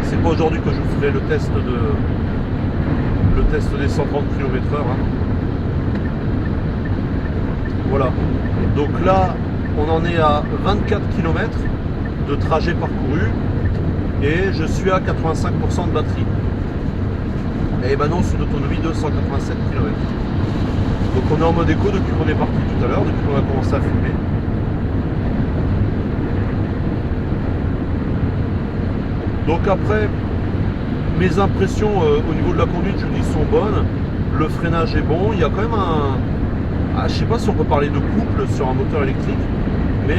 C'est pas aujourd'hui que je vous ferai le test des 130 km/h. Hein. Voilà. Donc là, on en est à 24 km de trajet parcouru et je suis à 85% de batterie. Et maintenant, c'est une autonomie de 187 km. Donc on est en mode éco depuis qu'on est parti tout à l'heure, depuis qu'on a commencé à filmer. Donc après, mes impressions au niveau de la conduite, je dis, sont bonnes. Le freinage est bon. Il y a quand même je sais pas si on peut parler de couple sur un moteur électrique, mais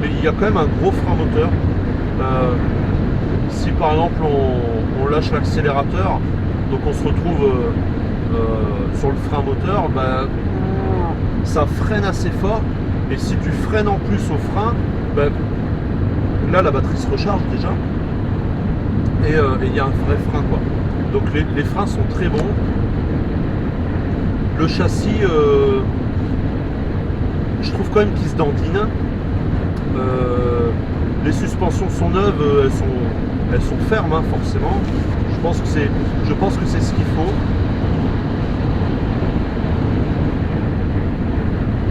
il y a quand même un gros frein moteur. Si par exemple on lâche l'accélérateur, donc on se retrouve sur le frein moteur, ça freine assez fort. Et si tu freines en plus au frein, là la batterie se recharge déjà. Et il y a un vrai frein quoi. Donc les freins sont très bons. Le châssis, je trouve quand même qu'il se dandine. Les suspensions sont neuves, elles sont fermes hein, forcément. Je pense que c'est ce qu'il faut.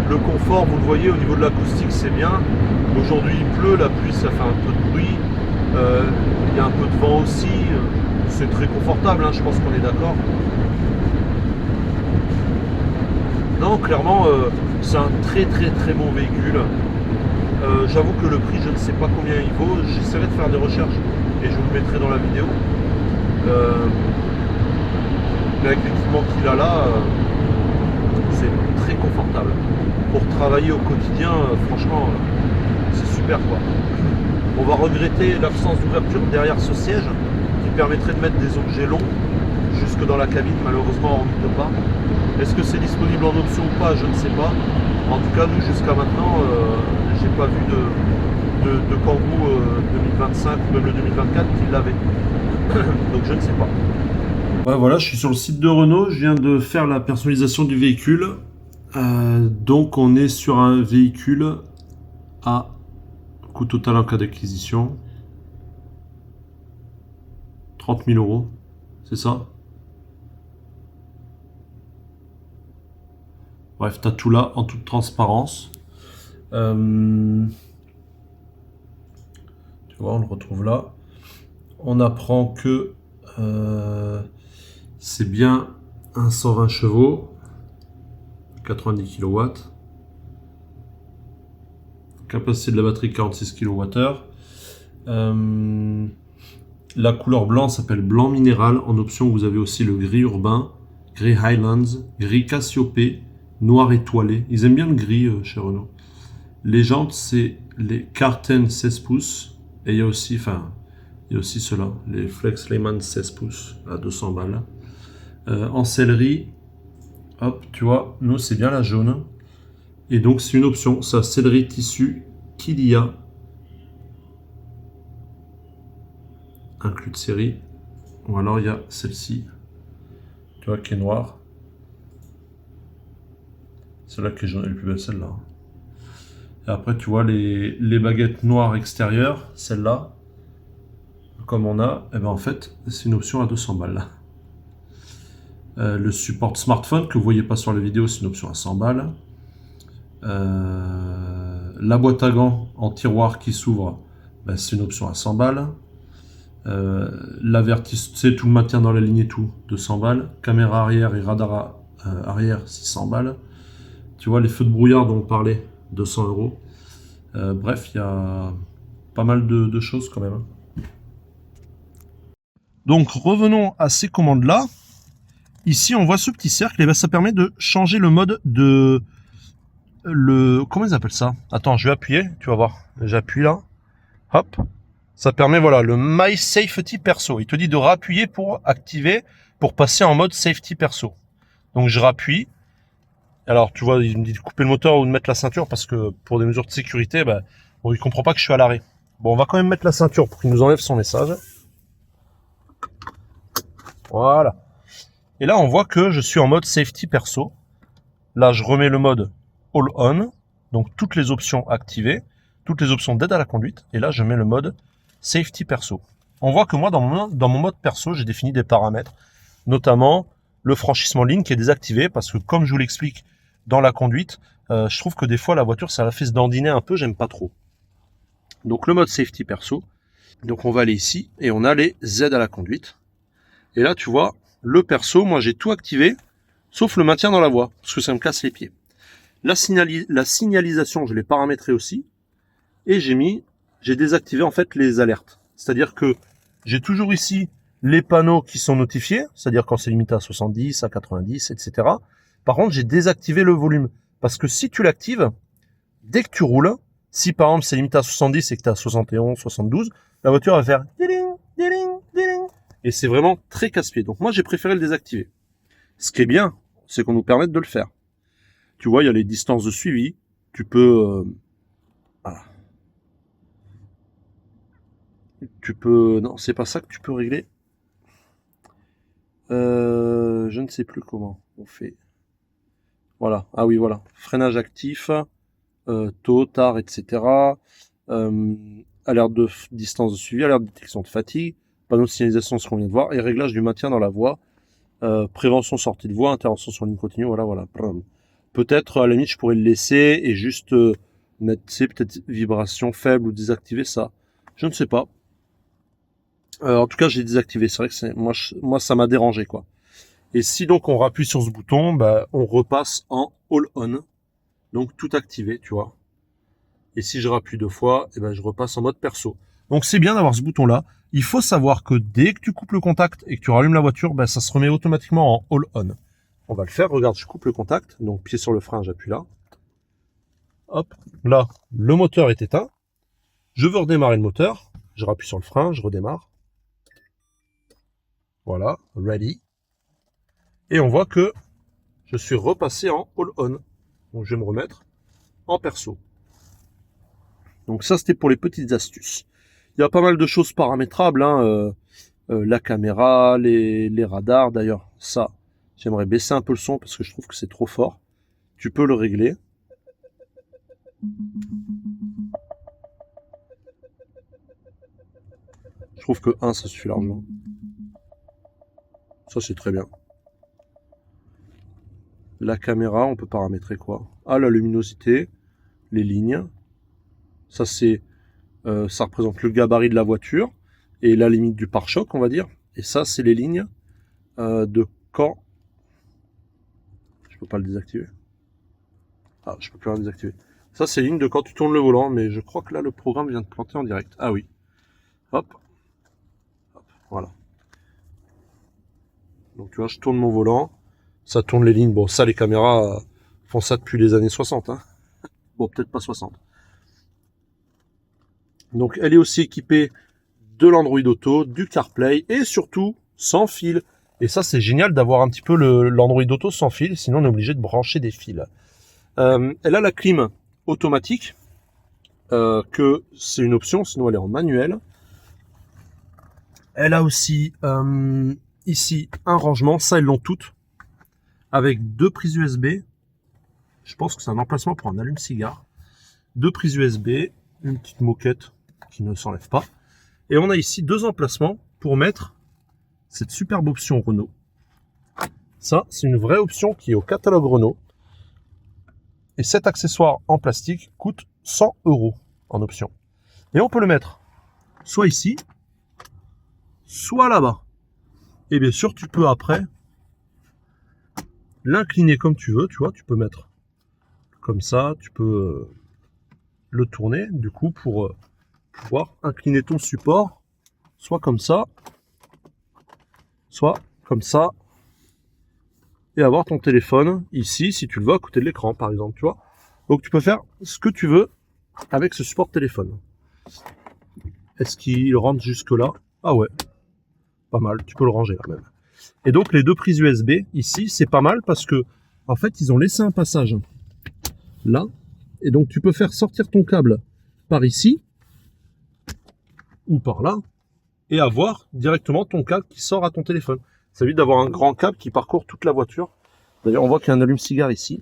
Le confort, vous le voyez, au niveau de l'acoustique, c'est bien. Aujourd'hui il pleut, la pluie ça fait un peu de bruit. Il y a un peu de vent aussi, c'est très confortable, hein, je pense qu'on est d'accord. Non, clairement, c'est un très très très bon véhicule. J'avoue que le prix, je ne sais pas combien il vaut. J'essaierai de faire des recherches et je vous le mettrai dans la vidéo. Mais avec l'équipement qu'il a là, c'est très confortable. Pour travailler au quotidien, franchement, c'est super quoi. On va regretter l'absence d'ouverture derrière ce siège qui permettrait de mettre des objets longs jusque dans la cabine. Malheureusement, on ne peut pas. Est-ce que c'est disponible en option ou pas? Je ne sais pas. En tout cas, nous, jusqu'à maintenant, j'ai pas vu de Kangoo 2025 ou même le 2024 qui l'avait. Donc je ne sais pas. Ouais, voilà, je suis sur le site de Renault. Je viens de faire la personnalisation du véhicule. Donc on est sur un véhicule à coût total en cas d'acquisition 30 000 euros, c'est ça? Bref, tu as tout là en toute transparence. Tu vois, on le retrouve là. On apprend que c'est bien un 120 chevaux, 90 kW. Capacité de la batterie 46 kWh. La couleur blanc s'appelle blanc minéral. En option, vous avez aussi le gris urbain, gris Highlands, gris Cassiopée, noir étoilé. Ils aiment bien le gris chez Renault. Les jantes, c'est les Carten 16 pouces. Et il y a aussi ceux-là, les Flex Lehman 16 pouces à 200 balles. En sellerie, hop, tu vois, nous c'est bien la jaune. Et donc c'est une option, ça, sellerie tissu Kilia. Inclus de série. Ou alors il y a celle-ci, tu vois, qui est noire. Celle-là qui est jaune, elle est plus belle, celle-là. Et après, tu vois, les baguettes noires extérieures, celle-là, comme on a, et ben en fait, c'est une option à 200 balles. Le support smartphone, que vous voyez pas sur la vidéo, c'est une option à 100 balles. La boîte à gants en tiroir qui s'ouvre, ben, c'est une option à 100 balles. L'avertissement, c'est tout le maintien dans la ligne et tout, 200 balles. Caméra arrière et radar arrière, 600 balles. Tu vois, les feux de brouillard dont on parlait, 200 euros. Bref, il y a pas mal de choses quand même. Donc revenons à ces commandes-là. Ici, on voit ce petit cercle, et ben, ça permet de changer le mode de... Comment ils appellent ça? Attends, je vais appuyer, tu vas voir. J'appuie là. Hop. Ça permet, voilà, le My Safety Perso. Il te dit de rappuyer pour activer, pour passer en mode Safety Perso. Donc je rappuie. Alors, tu vois, il me dit de couper le moteur ou de mettre la ceinture parce que pour des mesures de sécurité, ben, bon, il comprend pas que je suis à l'arrêt. Bon, on va quand même mettre la ceinture pour qu'il nous enlève son message. Voilà. Et là, on voit que je suis en mode Safety Perso. Là, je remets le mode All On. Donc, toutes les options activées. Toutes les options d'aide à la conduite. Et là, je mets le mode Safety Perso. On voit que moi, dans mon mode perso, j'ai défini des paramètres. Notamment, le franchissement ligne qui est désactivé. Parce que, comme je vous l'explique dans la conduite, je trouve que des fois, la voiture, ça la fait se dandiner un peu. J'aime pas trop. Donc, le mode Safety Perso. Donc, on va aller ici. Et on a les aides à la conduite. Et là, tu vois... Le perso, moi j'ai tout activé, sauf le maintien dans la voie, parce que ça me casse les pieds. La signalisation, je l'ai paramétré aussi, et j'ai désactivé en fait les alertes. C'est-à-dire que j'ai toujours ici les panneaux qui sont notifiés, c'est-à-dire quand c'est limité à 70, à 90, etc. Par contre, j'ai désactivé le volume, parce que si tu l'actives, dès que tu roules, si par exemple c'est limité à 70 et que tu es à 71, 72, la voiture va faire diling, diling, diling. Et c'est vraiment très casse-pied. Donc moi, j'ai préféré le désactiver. Ce qui est bien, c'est qu'on nous permette de le faire. Tu vois, il y a les distances de suivi. Tu peux... voilà. Tu peux... Non, c'est pas ça que tu peux régler. Je ne sais plus comment on fait. Voilà. Ah oui, voilà. Freinage actif, tôt, tard, etc. Alerte de distance de suivi, alerte de détection de fatigue. Panneau de signalisation, ce qu'on vient de voir, et réglage du maintien dans la voie, prévention sortie de voie, intervention sur ligne continue, voilà. Peut-être, à la limite, je pourrais le laisser et juste mettre, peut-être vibration faible ou désactiver ça. Je ne sais pas. En tout cas, j'ai désactivé. C'est vrai que moi, ça m'a dérangé, quoi. Et si donc on rappuie sur ce bouton, bah, on repasse en All On. Donc tout activé, tu vois. Et si je rappuie 2 fois, eh ben, je repasse en mode perso. Donc c'est bien d'avoir ce bouton-là. Il faut savoir que dès que tu coupes le contact et que tu rallumes la voiture, ben, ça se remet automatiquement en all on. On va le faire. Regarde, je coupe le contact. Donc pied sur le frein, j'appuie là. Hop, là, le moteur est éteint. Je veux redémarrer le moteur. Je rappuie sur le frein, je redémarre. Voilà, ready. Et on voit que je suis repassé en all on. Donc je vais me remettre en perso. Donc ça, c'était pour les petites astuces. Il y a pas mal de choses paramétrables, hein, la caméra, les radars. D'ailleurs, ça, j'aimerais baisser un peu le son parce que je trouve que c'est trop fort. Tu peux le régler. Je trouve que 1, ça suffit largement. Ça, c'est très bien. La caméra, on peut paramétrer quoi? Ah, la luminosité, les lignes. Ça, ça représente le gabarit de la voiture et la limite du pare-choc, on va dire. Et ça, c'est les lignes de quand. Je peux pas le désactiver. Ah, je peux plus rien désactiver. Ça, c'est les lignes de quand tu tournes le volant, mais je crois que là, le programme vient de planter en direct. Ah oui. Hop. Hop, voilà. Donc, tu vois, je tourne mon volant. Ça tourne les lignes. Bon, ça, les caméras font ça depuis les années 60. Hein. Bon, peut-être pas 60. Donc, elle est aussi équipée de l'Android Auto, du CarPlay et surtout sans fil. Et ça, c'est génial d'avoir un petit peu l'Android Auto sans fil. Sinon, on est obligé de brancher des fils. Elle a la clim automatique, que c'est une option, sinon elle est en manuel. Elle a aussi ici un rangement, ça elles l'ont toutes, avec 2 prises USB. Je pense que c'est un emplacement pour un allume-cigare. 2 prises USB, une petite moquette qui ne s'enlève pas. Et on a ici 2 emplacements pour mettre cette superbe option Renault. Ça, c'est une vraie option qui est au catalogue Renault. Et cet accessoire en plastique coûte 100 € en option. Et on peut le mettre soit ici, soit là-bas. Et bien sûr, tu peux après l'incliner comme tu veux. Tu vois, tu peux mettre comme ça, tu peux le tourner du coup pour pouvoir incliner ton support, soit comme ça, soit comme ça, et avoir ton téléphone ici, si tu le veux, à côté de l'écran, par exemple, tu vois. Donc tu peux faire ce que tu veux avec ce support téléphone. Est-ce qu'il rentre jusque là? Ah ouais, pas mal, tu peux le ranger là même. Et donc les 2 prises USB ici, c'est pas mal parce que en fait ils ont laissé un passage là, et donc tu peux faire sortir ton câble par ici ou par là et avoir directement ton câble qui sort à ton téléphone. Ça évite d'avoir un grand câble qui parcourt toute la voiture. D'ailleurs, on voit qu'il y a un allume-cigare ici.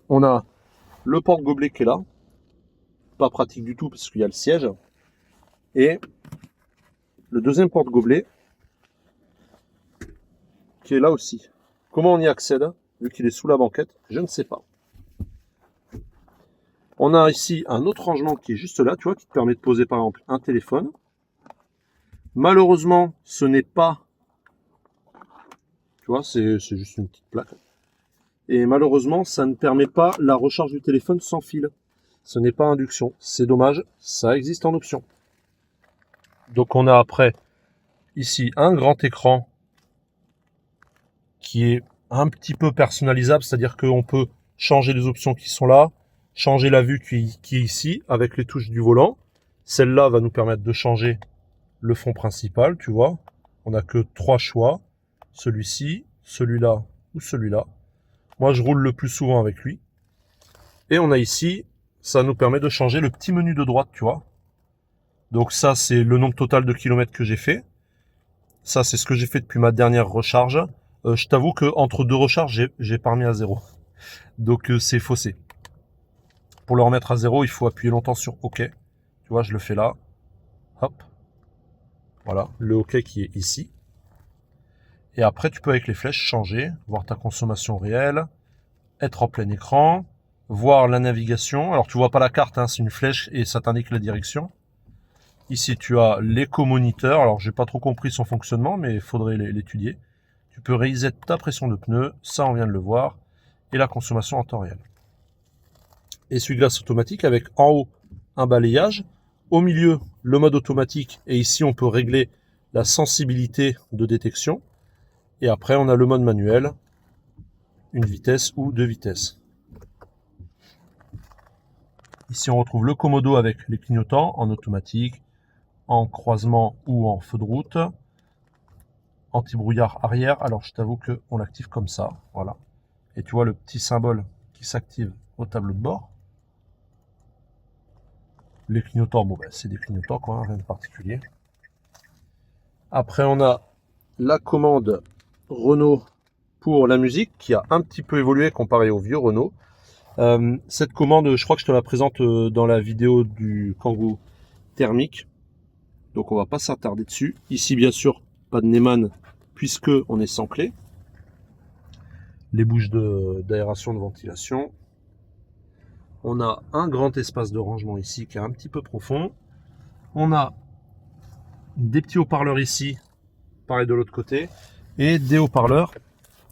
On a le porte-gobelet qui est là. Pas pratique du tout parce qu'il y a le siège. Et le deuxième porte-gobelet qui est là aussi. Comment on y accède, vu qu'il est sous la banquette? Je ne sais pas. On a ici un autre rangement qui est juste là, tu vois, qui te permet de poser par exemple un téléphone. Malheureusement, ce n'est pas... Tu vois, c'est juste une petite plaque. Et malheureusement, ça ne permet pas la recharge du téléphone sans fil. Ce n'est pas induction. C'est dommage, ça existe en option. Donc on a après, ici, un grand écran qui est un petit peu personnalisable, c'est-à-dire qu'on peut changer les options qui sont là, changer la vue qui est ici, avec les touches du volant. Celle-là va nous permettre de changer le fond principal, tu vois. On n'a que 3 choix. Celui-ci, celui-là ou celui-là. Moi, je roule le plus souvent avec lui. Et on a ici, ça nous permet de changer le petit menu de droite, tu vois. Donc ça, c'est le nombre total de kilomètres que j'ai fait. Ça, c'est ce que j'ai fait depuis ma dernière recharge. Je t'avoue qu'entre 2 recharges, j'ai pas remis à 0. Donc c'est faussé. Pour le remettre à 0, il faut appuyer longtemps sur OK. Tu vois, je le fais là. Hop. Voilà, le OK qui est ici. Et après, tu peux avec les flèches changer, voir ta consommation réelle, être en plein écran, voir la navigation. Alors, tu vois pas la carte, hein, c'est une flèche et ça t'indique la direction. Ici, tu as l'éco-moniteur. Alors, j'ai pas trop compris son fonctionnement, mais il faudrait l'étudier. Tu peux reset ta pression de pneu, ça on vient de le voir, et la consommation en temps réel. essuie-glace automatique avec en haut un balayage, au milieu le mode automatique et ici on peut régler la sensibilité de détection et après on a le mode manuel, une vitesse ou deux vitesses. Ici on retrouve le commodo avec les clignotants en automatique, en croisement ou en feu de route, anti-brouillard arrière. Alors je t'avoue qu'on l'active comme ça, voilà. Et tu vois le petit symbole qui s'active au tableau de bord. Les clignotants, bon, c'est des clignotants, quoi, rien de particulier. Après, on a la commande Renault pour la musique qui a un petit peu évolué comparé au vieux Renault. Cette commande, je crois que je te la présente dans la vidéo du Kangoo thermique. Donc, on va pas s'attarder dessus. Ici, bien sûr, pas de Neumann puisque on est sans clé. Les bouches d'aération, de ventilation. On a un grand espace de rangement ici qui est un petit peu profond. On a des petits haut-parleurs ici, pareil de l'autre côté, et des haut-parleurs.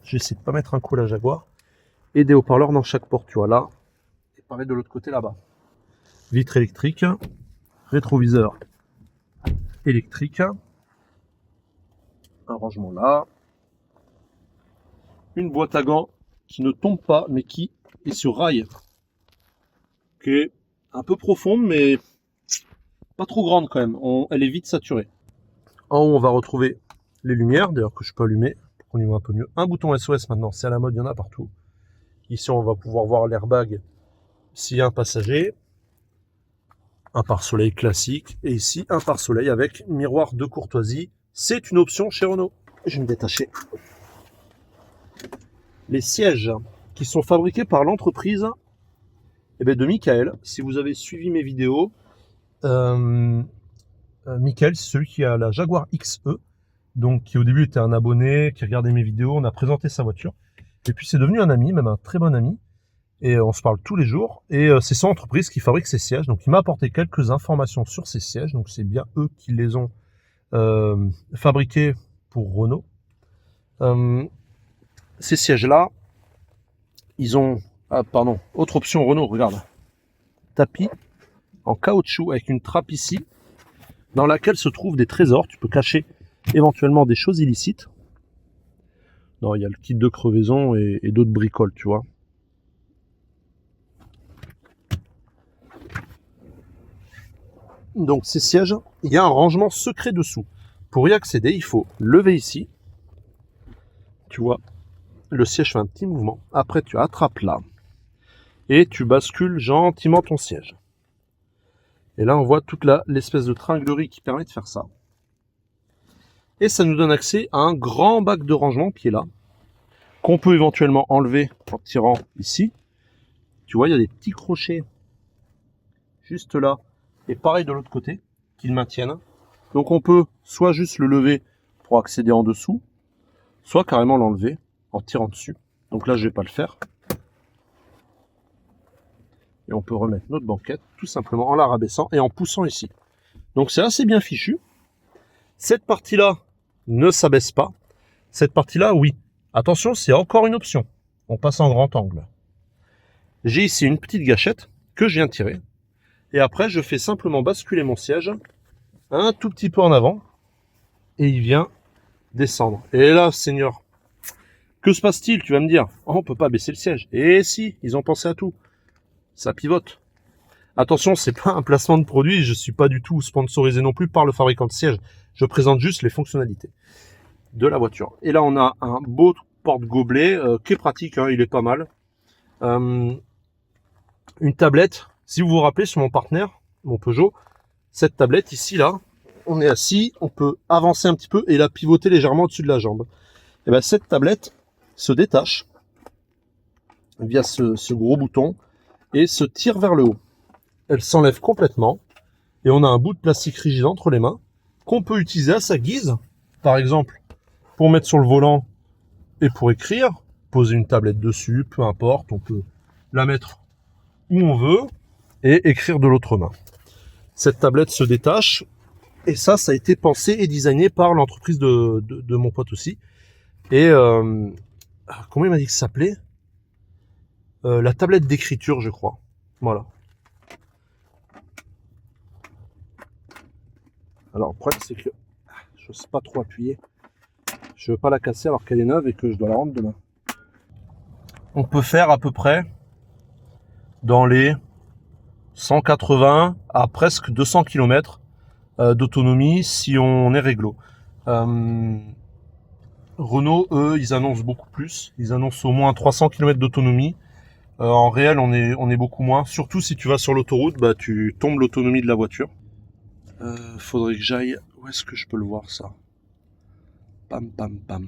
J'essaie de pas mettre un coup à la Jaguar. Et des haut-parleurs dans chaque porte, tu vois là, et pareil de l'autre côté là-bas. Vitre électrique, rétroviseur électrique, un rangement là, une boîte à gants qui ne tombe pas mais qui est sur rail, qui est un peu profonde mais pas trop grande quand même, elle est vite saturée. En haut on va retrouver les lumières, d'ailleurs que je peux allumer pour qu'on y voit un peu mieux. Un bouton SOS maintenant, c'est à la mode, il y en a partout. Ici on va pouvoir voir l'airbag s'il y a un passager. Un pare-soleil classique et ici un pare-soleil avec miroir de courtoisie. C'est une option chez Renault. Je vais me détacher. Les sièges qui sont fabriqués par l'entreprise de Michael. Si vous avez suivi mes vidéos, Michael, c'est celui qui a la Jaguar XE, donc qui au début était un abonné, qui regardait mes vidéos, on a présenté sa voiture, et puis c'est devenu un ami, même un très bon ami, et on se parle tous les jours, et c'est son entreprise qui fabrique ces sièges, donc il m'a apporté quelques informations sur ces sièges, donc c'est bien eux qui les ont fabriqués pour Renault. Ces sièges-là, ils ont, autre option Renault, regarde, tapis en caoutchouc avec une trappe ici, dans laquelle se trouvent des trésors, tu peux cacher éventuellement des choses illicites. Non, il y a le kit de crevaison et d'autres bricoles, tu vois. Donc ces sièges, il y a un rangement secret dessous. Pour y accéder, il faut lever ici. Tu vois, le siège fait un petit mouvement. Après, tu attrapes là. Et tu bascules gentiment ton siège. Et là, on voit toute l'espèce de tringlerie qui permet de faire ça. Et ça nous donne accès à un grand bac de rangement qui est là, qu'on peut éventuellement enlever en tirant ici. Tu vois, il y a des petits crochets juste là, et pareil de l'autre côté, qui le maintiennent. Donc on peut soit juste le lever pour accéder en dessous, soit carrément l'enlever en tirant dessus. Donc là, je ne vais pas le faire. Et on peut remettre notre banquette tout simplement en la rabaissant et en poussant ici. Donc c'est assez bien fichu. Cette partie-là ne s'abaisse pas. Cette partie-là, oui. Attention, c'est encore une option. On passe en grand angle. J'ai ici une petite gâchette que je viens tirer. Et après, je fais simplement basculer mon siège un tout petit peu en avant. Et il vient descendre. Et là, Seigneur, que se passe-t-il? Tu vas me dire, oh, on ne peut pas baisser le siège. Et si, ils ont pensé à tout. Ça pivote. Attention, c'est pas un placement de produit, je suis pas du tout sponsorisé non plus par le fabricant de siège. Je présente juste les fonctionnalités de la voiture. Et là, on a un beau porte-gobelet qui est pratique, hein, il est pas mal. Une tablette, si vous vous rappelez sur mon partenaire, mon Peugeot, cette tablette ici, là, on est assis, on peut avancer un petit peu et la pivoter légèrement au-dessus de la jambe. Et bien cette tablette se détache via ce gros bouton et se tire vers le haut. Elle s'enlève complètement et on a un bout de plastique rigide entre les mains qu'on peut utiliser à sa guise, par exemple pour mettre sur le volant et pour écrire, poser une tablette dessus, peu importe, on peut la mettre où on veut et écrire de l'autre main. Cette tablette se détache et ça a été pensé et designé par l'entreprise de mon pote aussi. Et comment il m'a dit que ça s'appelait la tablette d'écriture, je crois. Voilà. Alors le problème c'est que je ne sais pas trop appuyer. Je ne veux pas la casser alors qu'elle est neuve et que je dois la rendre demain. On peut faire à peu près dans les 180 à presque 200 km d'autonomie si on est réglo. Renault, eux, ils annoncent beaucoup plus. Ils annoncent au moins 300 km d'autonomie. En réel, on est beaucoup moins. Surtout si tu vas sur l'autoroute, bah, tu tombes l'autonomie de la voiture. Faudrait que j'aille... Où est-ce que je peux le voir, ça? Pam, pam, pam.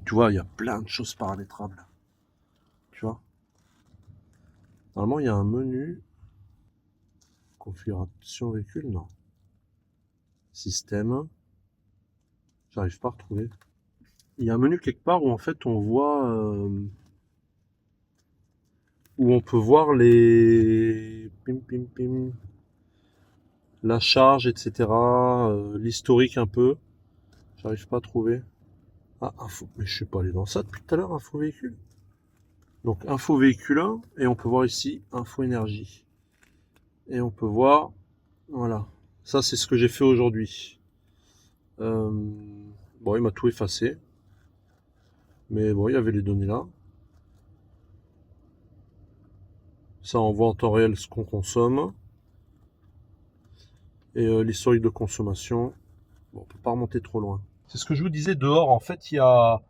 Tu vois, il y a plein de choses paramétrables. Tu vois? Normalement, il y a un menu. Configuration véhicule, non. Système. J'arrive pas à retrouver. Il y a un menu quelque part où en fait on voit où on peut voir les la charge, etc. L'historique un peu. J'arrive pas à trouver. Ah, info. Mais je suis pas allé dans ça depuis tout à l'heure, info véhicule. Donc info véhicule 1 et on peut voir ici info énergie. Et on peut voir, voilà. Ça c'est ce que j'ai fait aujourd'hui. Bon, il m'a tout effacé. Mais bon, il y avait les données là. Ça, on voit en temps réel ce qu'on consomme. Et l'historique de consommation. Bon, on peut pas remonter trop loin. C'est ce que je vous disais, dehors, en fait, il y a...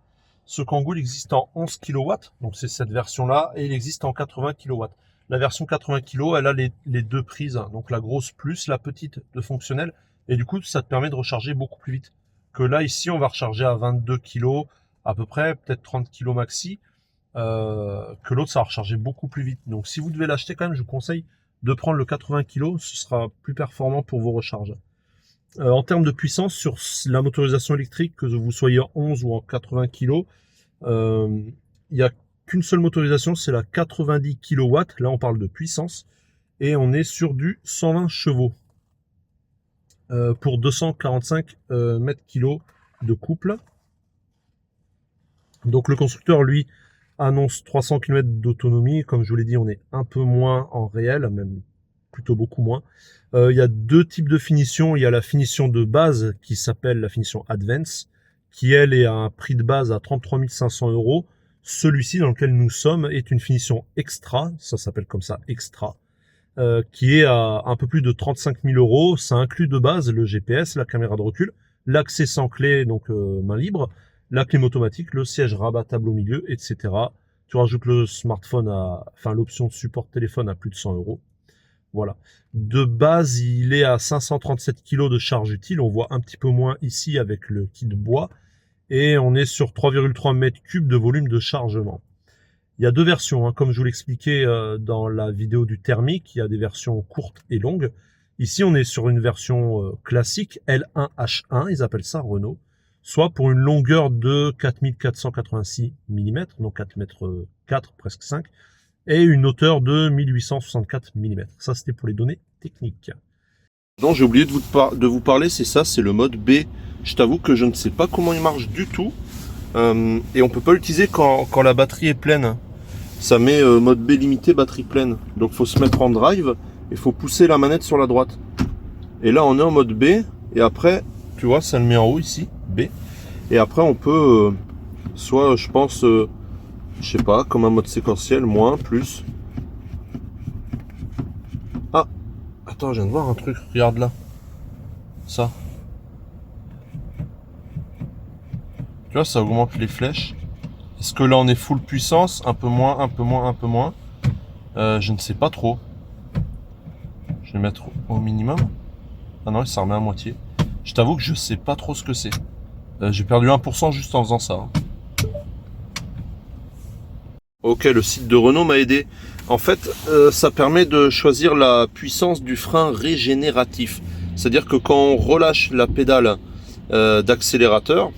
Ce Kangoo, il existe en 11 kW. Donc, c'est cette version-là. Et il existe en 80 kW. La version 80 kg, elle a les deux prises. Donc, la grosse plus la petite de fonctionnel. Et du coup, ça te permet de recharger beaucoup plus vite. Que là, ici, on va recharger à 22 kg. À peu près, peut-être 30 kg maxi, que l'autre ça va recharger beaucoup plus vite. Donc si vous devez l'acheter quand même, je vous conseille de prendre le 80 kg, ce sera plus performant pour vos recharges. En termes de puissance, sur la motorisation électrique, que vous soyez en 11 ou en 80 kg, il n'y a qu'une seule motorisation, c'est la 90 kW, là on parle de puissance, et on est sur du 120 chevaux pour 245 mètres kg de couple. Donc le constructeur, lui, annonce 300 km d'autonomie. Comme je vous l'ai dit, on est un peu moins en réel, même plutôt beaucoup moins. Il y a deux types de finition. Il y a la finition de base qui s'appelle la finition Advance, qui elle est à un prix de base à 33 500 €. Celui-ci, dans lequel nous sommes, est une finition extra, ça s'appelle comme ça, extra, qui est à un peu plus de 35 000 €. Ça inclut de base le GPS, la caméra de recul, l'accès sans clé, donc main libre, la clim automatique, le siège rabattable au milieu, etc. Tu rajoutes le smartphone enfin l'option support téléphone à plus de 100 €. Voilà. De base, il est à 537 kg de charge utile. On voit un petit peu moins ici avec le kit bois. Et on est sur 3,3 m3 de volume de chargement. Il y a deux versions, hein, comme je vous l'expliquais dans la vidéo du thermique. Il y a des versions courtes et longues. Ici, on est sur une version classique, L1H1, ils appellent ça Renault. Soit pour une longueur de 4486 mm, donc 4 mètres 4, presque 5, et une hauteur de 1864 mm. Ça, c'était pour les données techniques. Non, j'ai oublié de vous parler, c'est ça, c'est le mode B. Je t'avoue que je ne sais pas comment il marche du tout, et on peut pas l'utiliser quand la batterie est pleine. Ça met mode B limité, batterie pleine. Donc, faut se mettre en drive, et faut pousser la manette sur la droite. Et là, on est en mode B, et après, tu vois, ça le met en haut ici. B. Et après on peut soit je pense je sais pas, comme un mode séquentiel, moins, plus. Ah, attends, je viens de voir un truc, regarde là. Ça. Tu vois, ça augmente les flèches. Est-ce que là on est full puissance, un peu moins, un peu moins, un peu moins, je ne sais pas trop. Je vais mettre au minimum. Ah non, ça remet à moitié. Je t'avoue que je sais pas trop ce que c'est. J'ai perdu 1% juste en faisant ça. Ok, le site de Renault m'a aidé. En fait, ça permet de choisir la puissance du frein régénératif. C'est-à-dire que quand on relâche la pédale d'accélérateur,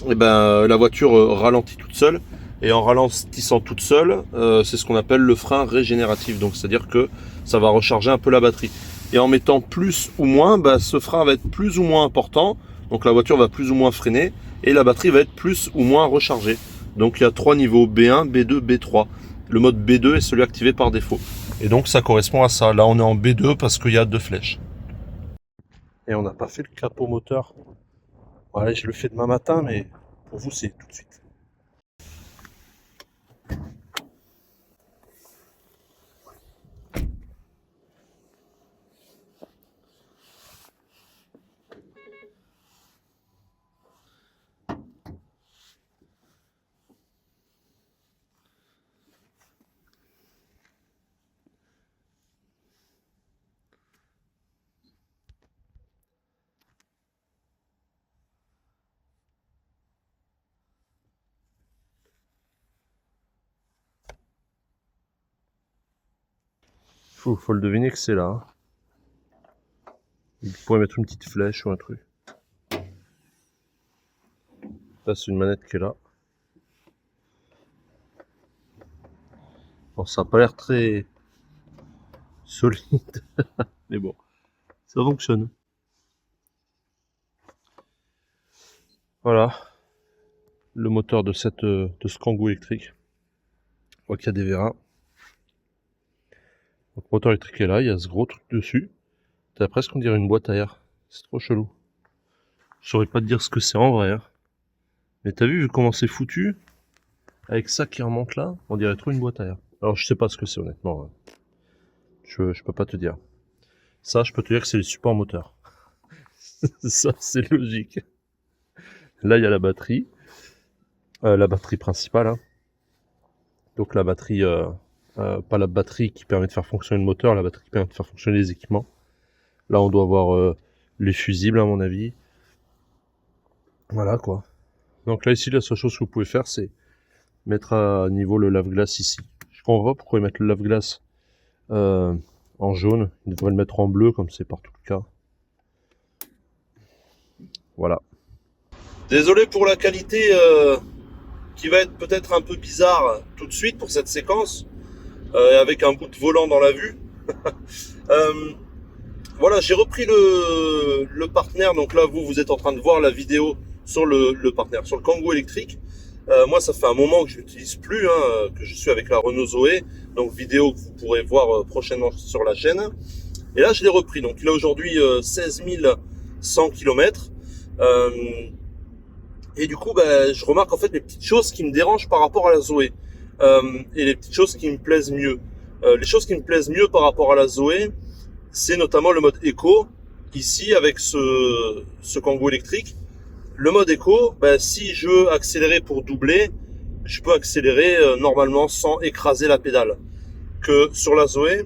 eh ben, la voiture ralentit toute seule. Et en ralentissant toute seule, c'est ce qu'on appelle le frein régénératif. Donc, c'est-à-dire que ça va recharger un peu la batterie. Et en mettant plus ou moins, bah, ce frein va être plus ou moins important. Donc la voiture va plus ou moins freiner et la batterie va être plus ou moins rechargée. Donc il y a 3 niveaux, B1, B2, B3. Le mode B2 est celui activé par défaut. Et donc ça correspond à ça. Là on est en B2 parce qu'il y a 2 flèches. Et on n'a pas fait le capot moteur. Voilà, je le fais demain matin, mais pour vous c'est tout de suite. Faut le deviner que c'est là. Hein. Il pourrait mettre une petite flèche ou un truc. Là, c'est une manette qui est là. Bon, ça n'a pas l'air très solide. Mais bon, ça fonctionne. Voilà. Le moteur de ce Kangoo électrique. On voit qu'il y a des vérins. Donc, le moteur électrique est là, il y a ce gros truc dessus. T'as presque on dirait une boîte à air. C'est trop chelou. Je saurais pas te dire ce que c'est en vrai. Hein. Mais t'as vu comment c'est foutu? Avec ça qui remonte là, on dirait trop une boîte à air. Alors je sais pas ce que c'est honnêtement. Hein. Je peux pas te dire. Ça, je peux te dire que c'est le support moteur. Ça, c'est logique. Là, il y a la batterie principale. Hein. Donc la batterie, pas la batterie qui permet de faire fonctionner le moteur, la batterie qui permet de faire fonctionner les équipements. Là, on doit avoir les fusibles, à mon avis. Voilà, quoi. Donc là, ici, la seule chose que vous pouvez faire, c'est mettre à niveau le lave-glace ici. Je comprends pas pourquoi ils mettent le lave-glace en jaune. Ils devraient le mettre en bleu, comme c'est partout le cas. Voilà. Désolé pour la qualité qui va être peut-être un peu bizarre tout de suite pour cette séquence, avec un bout de volant dans la vue. Voilà, j'ai repris le partenaire. Donc là, vous êtes en train de voir la vidéo sur le partenaire, sur le Kangoo électrique. Moi, ça fait un moment que je l'utilise plus, hein, que je suis avec la Renault Zoé. Donc vidéo que vous pourrez voir prochainement sur la chaîne. Et là, je l'ai repris. Donc il a aujourd'hui 16 100 km. Et du coup, je remarque en fait les petites choses qui me dérangent par rapport à la Zoé. Et les petites choses qui me plaisent mieux. Les choses qui me plaisent mieux par rapport à la Zoé, c'est notamment le mode éco. Ici, avec ce Kangoo électrique, le mode éco, si je veux accélérer pour doubler, je peux accélérer normalement sans écraser la pédale. Que sur la Zoé,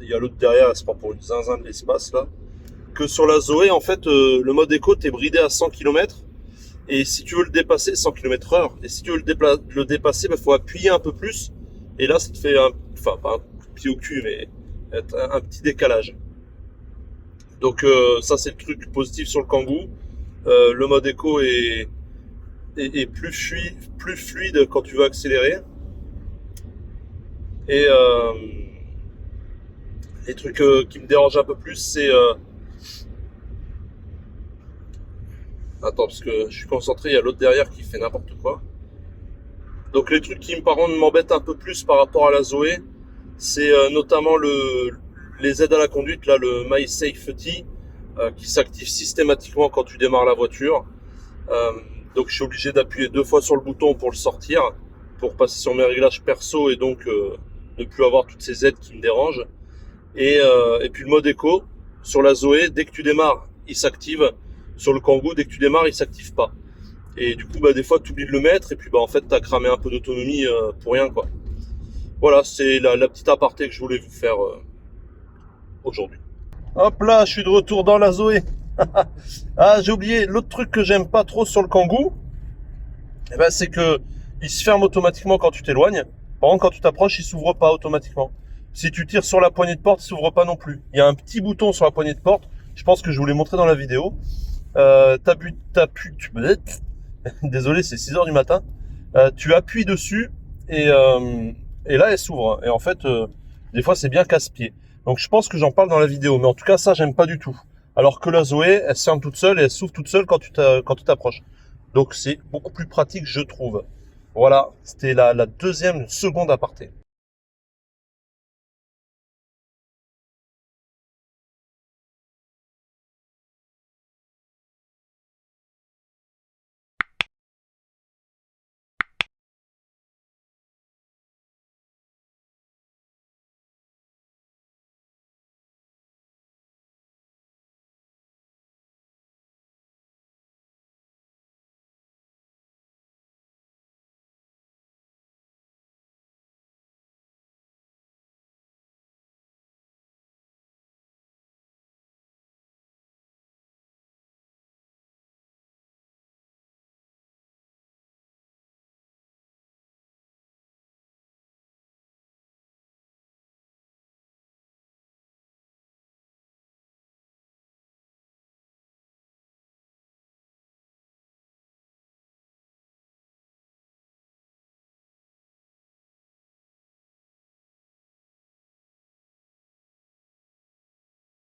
il y a l'autre derrière, c'est pas pour une zinzin de l'espace là. Que sur la Zoé, en fait, le mode éco, t'es bridé à 100 km. Et si tu veux le dépasser, 100 km/h, et si tu veux le dépasser, faut appuyer un peu plus. Et là, ça te fait pas un coup de pied au cul, mais un petit décalage. Donc ça, c'est le truc positif sur le Kangoo. Le mode éco est plus fluide quand tu veux accélérer. Et les trucs qui me dérangent un peu plus, c'est... Attends, parce que je suis concentré, il y a l'autre derrière qui fait n'importe quoi. Donc les trucs qui par contre m'embêtent un peu plus par rapport à la Zoé, c'est notamment les aides à la conduite, là, le My Safety, qui s'active systématiquement quand tu démarres la voiture. Donc je suis obligé d'appuyer 2 fois sur le bouton pour le sortir, pour passer sur mes réglages perso et donc ne plus avoir toutes ces aides qui me dérangent. Et puis le mode éco, sur la Zoé, dès que tu démarres, il s'active. Sur le Kangoo, dès que tu démarres, il s'active pas. Et du coup, des fois, tu oublies de le mettre et puis en fait, tu as cramé un peu d'autonomie pour rien, quoi. Voilà, c'est la petite aparté que je voulais vous faire aujourd'hui. Hop là, je suis de retour dans la Zoé. Ah, j'ai oublié l'autre truc que j'aime pas trop sur le Kangoo. C'est que il se ferme automatiquement quand tu t'éloignes. Par contre, quand tu t'approches, il s'ouvre pas automatiquement. Si tu tires sur la poignée de porte, il s'ouvre pas non plus. Il y a un petit bouton sur la poignée de porte. Je pense que je vous l'ai montré dans la vidéo. Désolé, c'est 6h du matin. Tu appuies dessus et là elle s'ouvre. Et en fait, des fois c'est bien casse-pied. Donc je pense que j'en parle dans la vidéo. Mais en tout cas, ça j'aime pas du tout. Alors que la Zoé, elle se ferme toute seule et elle s'ouvre toute seule quand tu t'approches. Donc c'est beaucoup plus pratique, je trouve. Voilà, c'était la deuxième seconde aparté.